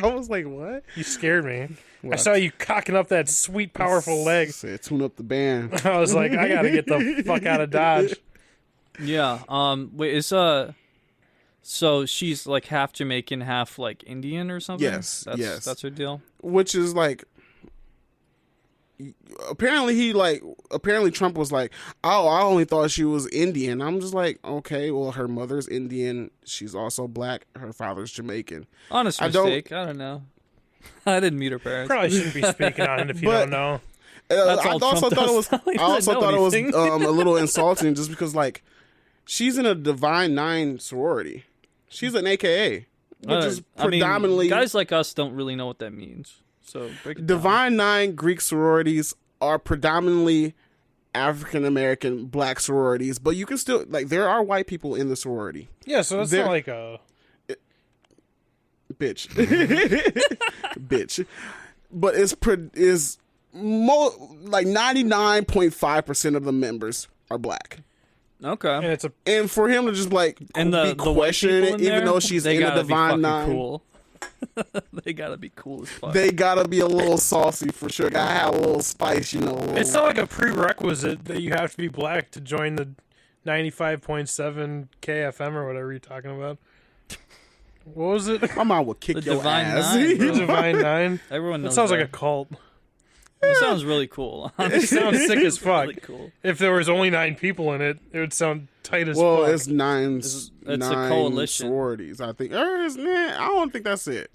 I was like, what? You scared me. What? I saw you cocking up that sweet, powerful leg. Said tune up the band. I was like, I gotta get the fuck out of Dodge. Yeah. Wait. So she's like half Jamaican, half like Indian or something. Yes, yes. That's her deal. Which is like, apparently Trump was like, oh, I only thought she was Indian. I'm just like, okay, well, her mother's Indian. She's also black. Her father's Jamaican. Honest mistake. I don't know. I didn't meet her parents. Probably shouldn't be speaking on it if you But- don't know. That's I all also Trump thought it was. does. He I also doesn't know thought it was anything. a little insulting, just because like she's in a Divine Nine sorority. She's an AKA, which is predominantly guys like us don't really know what that means. So break it down. Divine Nine Greek sororities are predominantly African American black sororities, but you can still like there are white people in the sorority. Yeah, so that's There- not like a... Bitch, bitch. But it's like 99.5% of the members are black. And Okay. it's a... And for him to just like And be the white people questioning in it, even there, though she's they in the gotta be Divine fucking Nine, cool. They gotta be cool as fuck. they gotta be a little saucy for sure. Gotta have a little spice, you know. It's not like a prerequisite that you have to be black to join the 95.7 KFM or whatever you're talking about. What was it? I'm out with kick The your Divine ass. Nine, bro. Divine Nine? Everyone That knows sounds like a cult. It sounds really cool. It sounds sick as fuck. Really cool. If there was only 9 people in it, it would sound tight as Well, fuck. it's nine It's nine a coalition. sororities, I think. Or is I don't think that's it.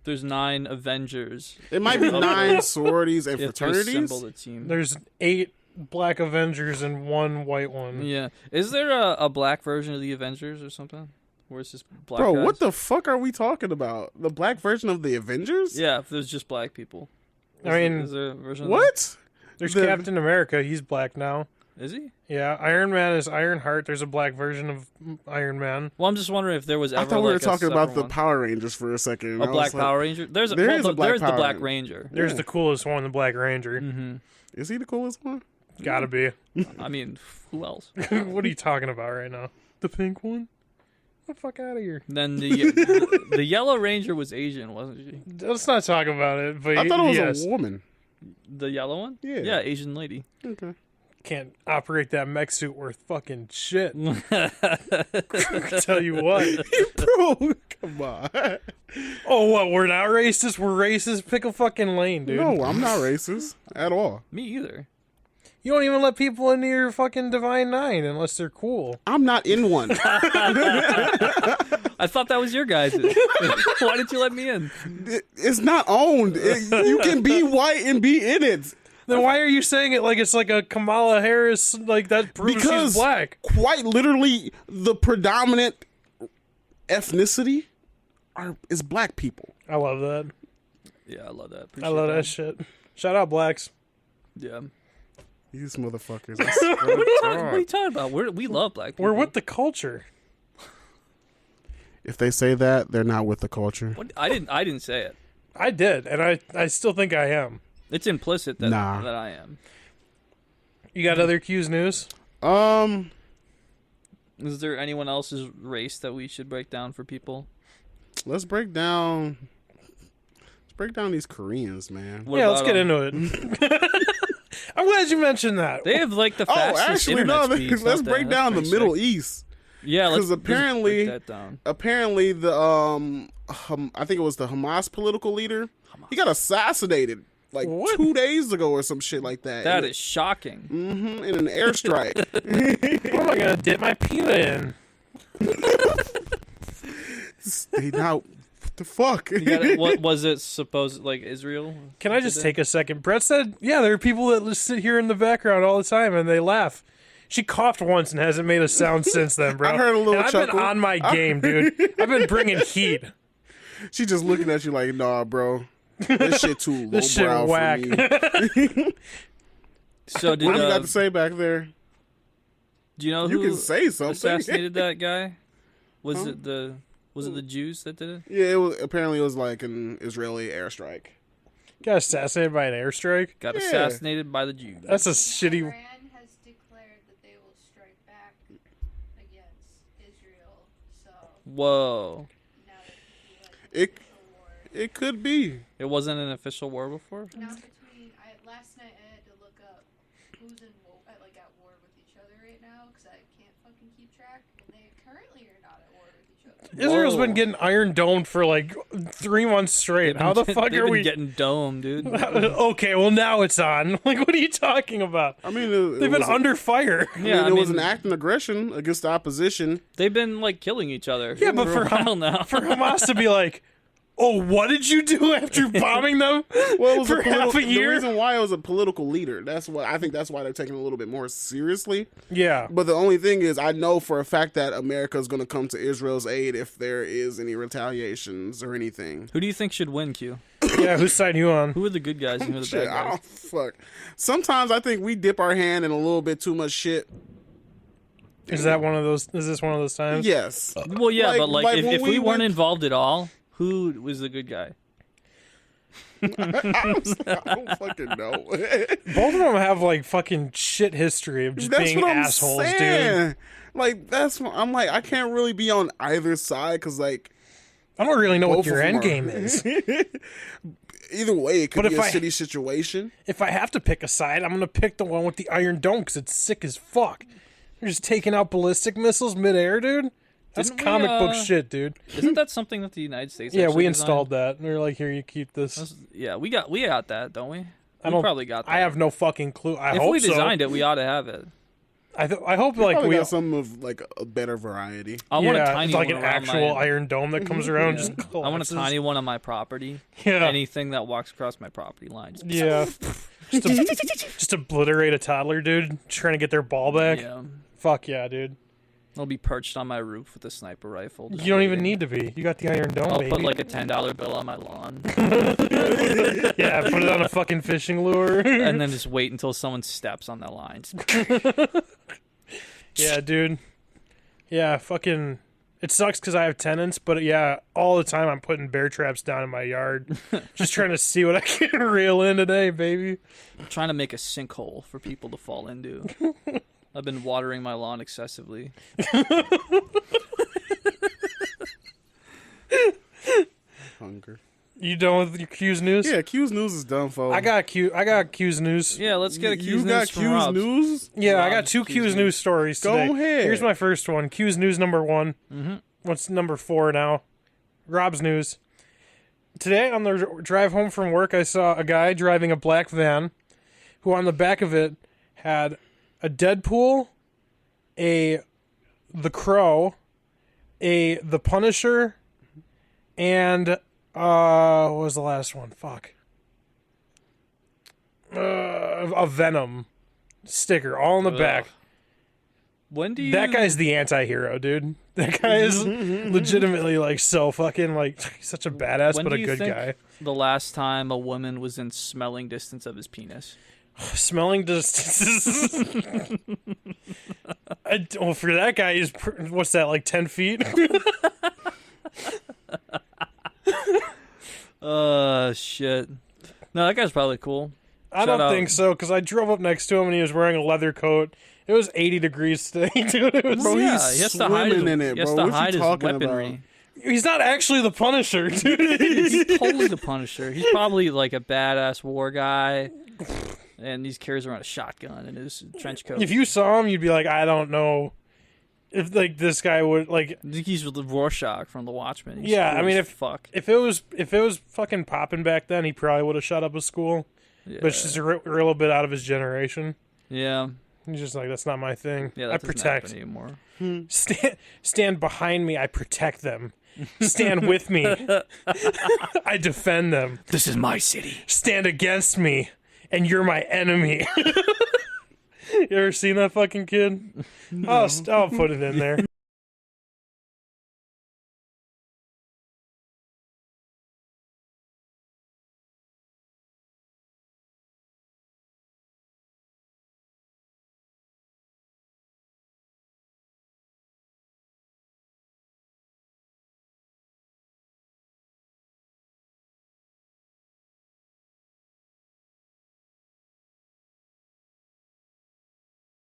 There's 9 Avengers. It might be Okay. 9 sororities and You have to fraternities. assemble the team. There's 8 Black Avengers and 1 white one. Yeah. Is there a black version of the Avengers or something? Where it's just black Bro, guys? what the fuck are we talking about? The black version of the Avengers? Yeah, if there's just black people. I mean, is there a version What? there's the- Captain America. He's black now. Is he? Yeah, Iron Man is Ironheart. There's a black version of Iron Man. Well, I'm just wondering if there was ever I thought we were like, a talking about separate the one. Power Rangers for a second. A I was black like, Power Ranger. There's There is a black there's the Power Black Ranger. Ranger. There's Yeah. the coolest one, the Black Ranger. Mm-hmm. Is he the coolest one? Gotta be. I mean, who else? What are you talking about right now? The pink one? Get the fuck out of here. Then the Yellow Ranger was Asian, wasn't she? Let's not talk about it. But I thought it was yes, a woman. The yellow one? Yeah. Yeah, Asian lady. Okay. can't operate that mech suit worth fucking shit. Tell you what. Bro, come on. Oh, what? We're not racist? We're racist? Pick a fucking lane, dude. No, I'm not racist at all. Me either. You don't even let people into your fucking Divine Nine unless they're cool. I'm not in one. I thought that was your guys'. Why didn't you let me in? It's not owned. You can be white and be in it. Then why are you saying it like it's like a Kamala Harris, like that proves Because she's black? quite literally the predominant ethnicity is black people. I love that. Yeah, I love that. I Appreciate love that shit. Shout out blacks. Yeah. These motherfuckers. I swear to What are you God. talking about? We love black people. We're with the culture. If they say that, they're not with the culture. What? I didn't say it. I did, and I still think I am. It's implicit that Nah. that I am. You got other Q's news? Is there anyone else's race that we should break down for people? Let's break down these Koreans, man. What Yeah, about let's get into it. I'm glad you mentioned that. They have like the Oh, fastest actually, no. internet speeds, Let's don't they? break That's down the pretty Middle sick. East. Yeah, let's 'Cause apparently- break that down. Apparently, the I think it was the Hamas political leader. He got assassinated like What? 2 days ago or some shit like that. That is shocking. in an airstrike. What am I gonna dip my pita in? Stay out. What the fuck? What was it supposed like Israel? Can I just take a second? Brett said, yeah, there are people that just sit here in the background all the time and they laugh. She coughed once and hasn't made a sound since then, bro. I heard a little and I've chuckle. been on my game, dude. I've been bringing heat. She just looking at you like, nah, bro. This shit too This shit lowbrow whack. for me. So did What do you got to say back there? do you know You who can say something. assassinated that guy? Was it the Jews that did it? Yeah, apparently it was like an Israeli airstrike. Got assassinated by an airstrike? Got Yeah. assassinated by the Jews. That's a shitty... Iran has declared that they will strike back against Israel. So Whoa! now that could be like It a war. it could be. It wasn't an official war before. Not between. Last night I had to look up who's at war with each other right now because I can't fucking keep track. And they currently are not at war with each other. Israel's Whoa. been getting Iron Domed for like 3 months straight. How the fuck They've are been we... getting domed, dude? Okay, well now it's on. Like, what are you talking about? I mean, They've been under fire. Yeah, it was an act of aggression against the opposition. They've been like killing each other. Yeah, but for a while now. For Hamas to be like, oh, what did you do after bombing them Well, it was for half a The year? reason why it was a political leader. That's why I think that's why they're taking it a little bit more seriously. Yeah. But the only thing is, I know for a fact that America is going to come to Israel's aid if there is any retaliations or anything. Who do you think should win, Q? Yeah, whose side you on? Who are the good guys and who are the Shit, bad I guys? don't fuck. Sometimes I think we dip our hand in a little bit too much shit. Is this one of those times? Yes. Well, yeah, but like when if we weren't went- involved at all, who was the good guy? I don't fucking know. Both of them have like fucking shit history of just That's being what I'm assholes, dude. saying. Like that's what I'm like. I can't really be on either side because like I don't really know what both your of them end are- game is. either way, it could But be if a I- shitty situation. If I have to pick a side, I'm gonna pick the one with the Iron Dome because it's sick as fuck. They're just taking out ballistic missiles midair, dude. That's Didn't we, comic book shit, dude. Isn't that something that the United States? Yeah, actually we designed? installed that. We were like, here, you keep this. Yeah, we got that, don't we? I We don't probably got that. I have no fucking clue. I If hope we so. designed it, we ought to have it. I hope like Probably we got some of like a better variety. I want a yeah, tiny it's like one an around actual my, Iron Dome that comes around. Just I want a collapses. tiny one on my property. Yeah. Anything that walks across my property line. Just Yeah, just obliterate a toddler, dude, trying to get their ball back. yeah. Fuck yeah, dude. I'll be perched on my roof with a sniper rifle. just You don't even waiting. need to be. You got the Iron Dome, I'll baby. put like a $10 bill on my lawn Yeah, put it on a fucking fishing lure. and then just wait until someone steps on that line. Yeah, dude. Yeah, fucking. It sucks because I have tenants, but yeah, all the time I'm putting bear traps down in my yard, just trying to see what I can reel in today, baby. I'm trying to make a sinkhole for people to fall into. I've been watering my lawn excessively. Hunger. You done with your Q's news? Yeah, Q's news is done, folks. I got Q's news. Yeah, let's get a Q's You got news from Q's Rob's. news? Yeah, I got Rob's two Q's Q's news stories Go today. ahead. Here's my first one. Q's news number 1. Mm-hmm. What's number 4 now? Rob's news. Today on the drive home from work, I saw a guy driving a black van who on the back of it had a Deadpool, the Crow, the Punisher, and what was the last one? Fuck. A Venom sticker, all in the back. When do you? That guy's the anti-hero, dude. That guy is legitimately like so fucking like he's such a badass, When but do a you good think guy. The last time a woman was in smelling distance of his penis. Smelling distance. Well, for that guy, he's what's that, like 10 feet? Shit. No, that guy's probably cool. I don't think so, because I drove up next to him and he was wearing a leather coat. It was 80 degrees today, dude. It was, Bro, Yeah, he's he has to hide his, swimming in it, he has bro. to What hide you his talking weaponry. he's not actually the Punisher, dude. He's totally the Punisher. He's probably like a badass war guy, and he carries around a shotgun in his trench coat. If you saw him, you'd be like, I don't know if like this guy would like. I think he's the Rorschach from The Watchmen. He's Yeah, cool I mean, as fuck. if it was fucking popping back then, he probably would have shut up a school. Yeah. But it's just a little bit out of his generation. Yeah, He's just like, that's not my thing. yeah. I That doesn't protect. happen anymore. Stand behind me. I protect them. Stand with me. I defend them. This is my city. Stand against me, and you're my enemy. You ever seen that fucking kid? No. I'll put it in there.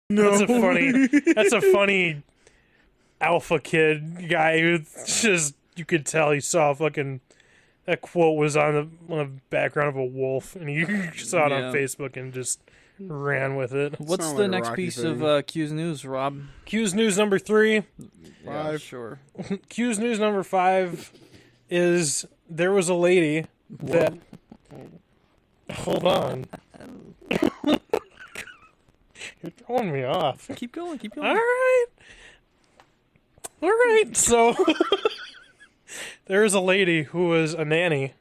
No. That's a funny alpha kid guy who just, you could tell he saw fucking, that quote was on the background of a wolf, and he saw it on Yeah. Facebook and just ran with it. What's Sound the like a next Rocky piece thing. of Q's news, Rob? Q's news number 3. Yeah, 5. sure. Q's news number 5 is there was a lady that. Hold on. You're throwing me off. Keep going. Keep All going. right. So there was a lady who was a nanny,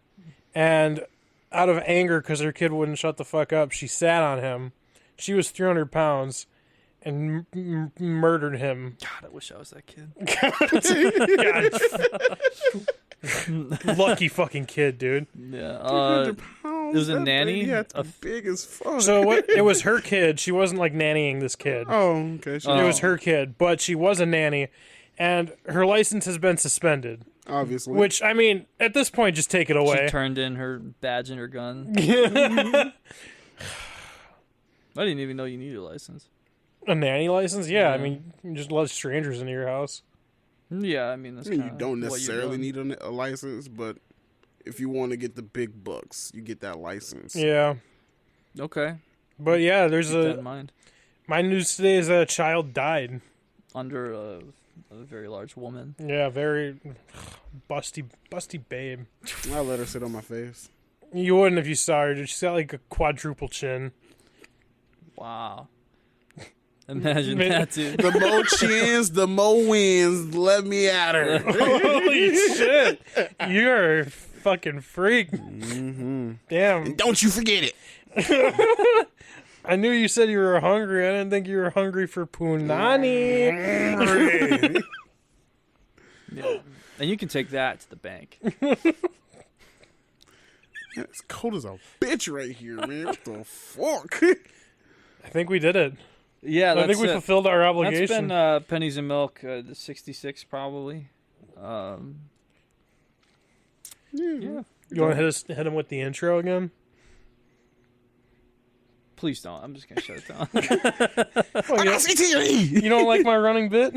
and out of anger because her kid wouldn't shut the fuck up, she sat on him. She was 300 pounds and murdered him. God, I wish I was that kid. God. Lucky fucking kid, dude. Yeah. 300 pounds. it was a That nanny? baby had to A be big as fuck. So it was her kid. She wasn't like nannying this kid. Oh, okay. Sure. It was her kid, but she was a nanny, and her license has been suspended. Obviously. Which, I mean, at this point, just take it away. She turned in her badge and her gun. I didn't even know you needed a license. A nanny license? Yeah, I Yeah. mean, you just let strangers into your house. Yeah, I mean that's. I mean, you kinda don't what you're necessarily doing. need a license, but if you want to get the big bucks, you get that license. Yeah. Okay, But yeah, there's keep that in mind. my news today is that a child died. Under a very large woman. Yeah, very busty babe. I let her sit on my face. You wouldn't if you saw her, dude. She's got like a quadruple chin. Wow. Imagine Man. that, dude. The more chins, the more wins. Let me at her. Holy shit! You're a fucking freak. Mm-hmm. Damn. Don't you forget it. I knew you said you were hungry. I didn't think you were hungry for punani. Yeah. And you can take that to the bank. It's cold as a bitch right here, man. What the fuck? I think we did it. Yeah, I think we fulfilled our That's obligation. been Pennies and Milk, the 66 probably. Yeah. You want to hit him with the intro again? Please don't. I'm just gonna shut it down. Oh, you don't like my running bit?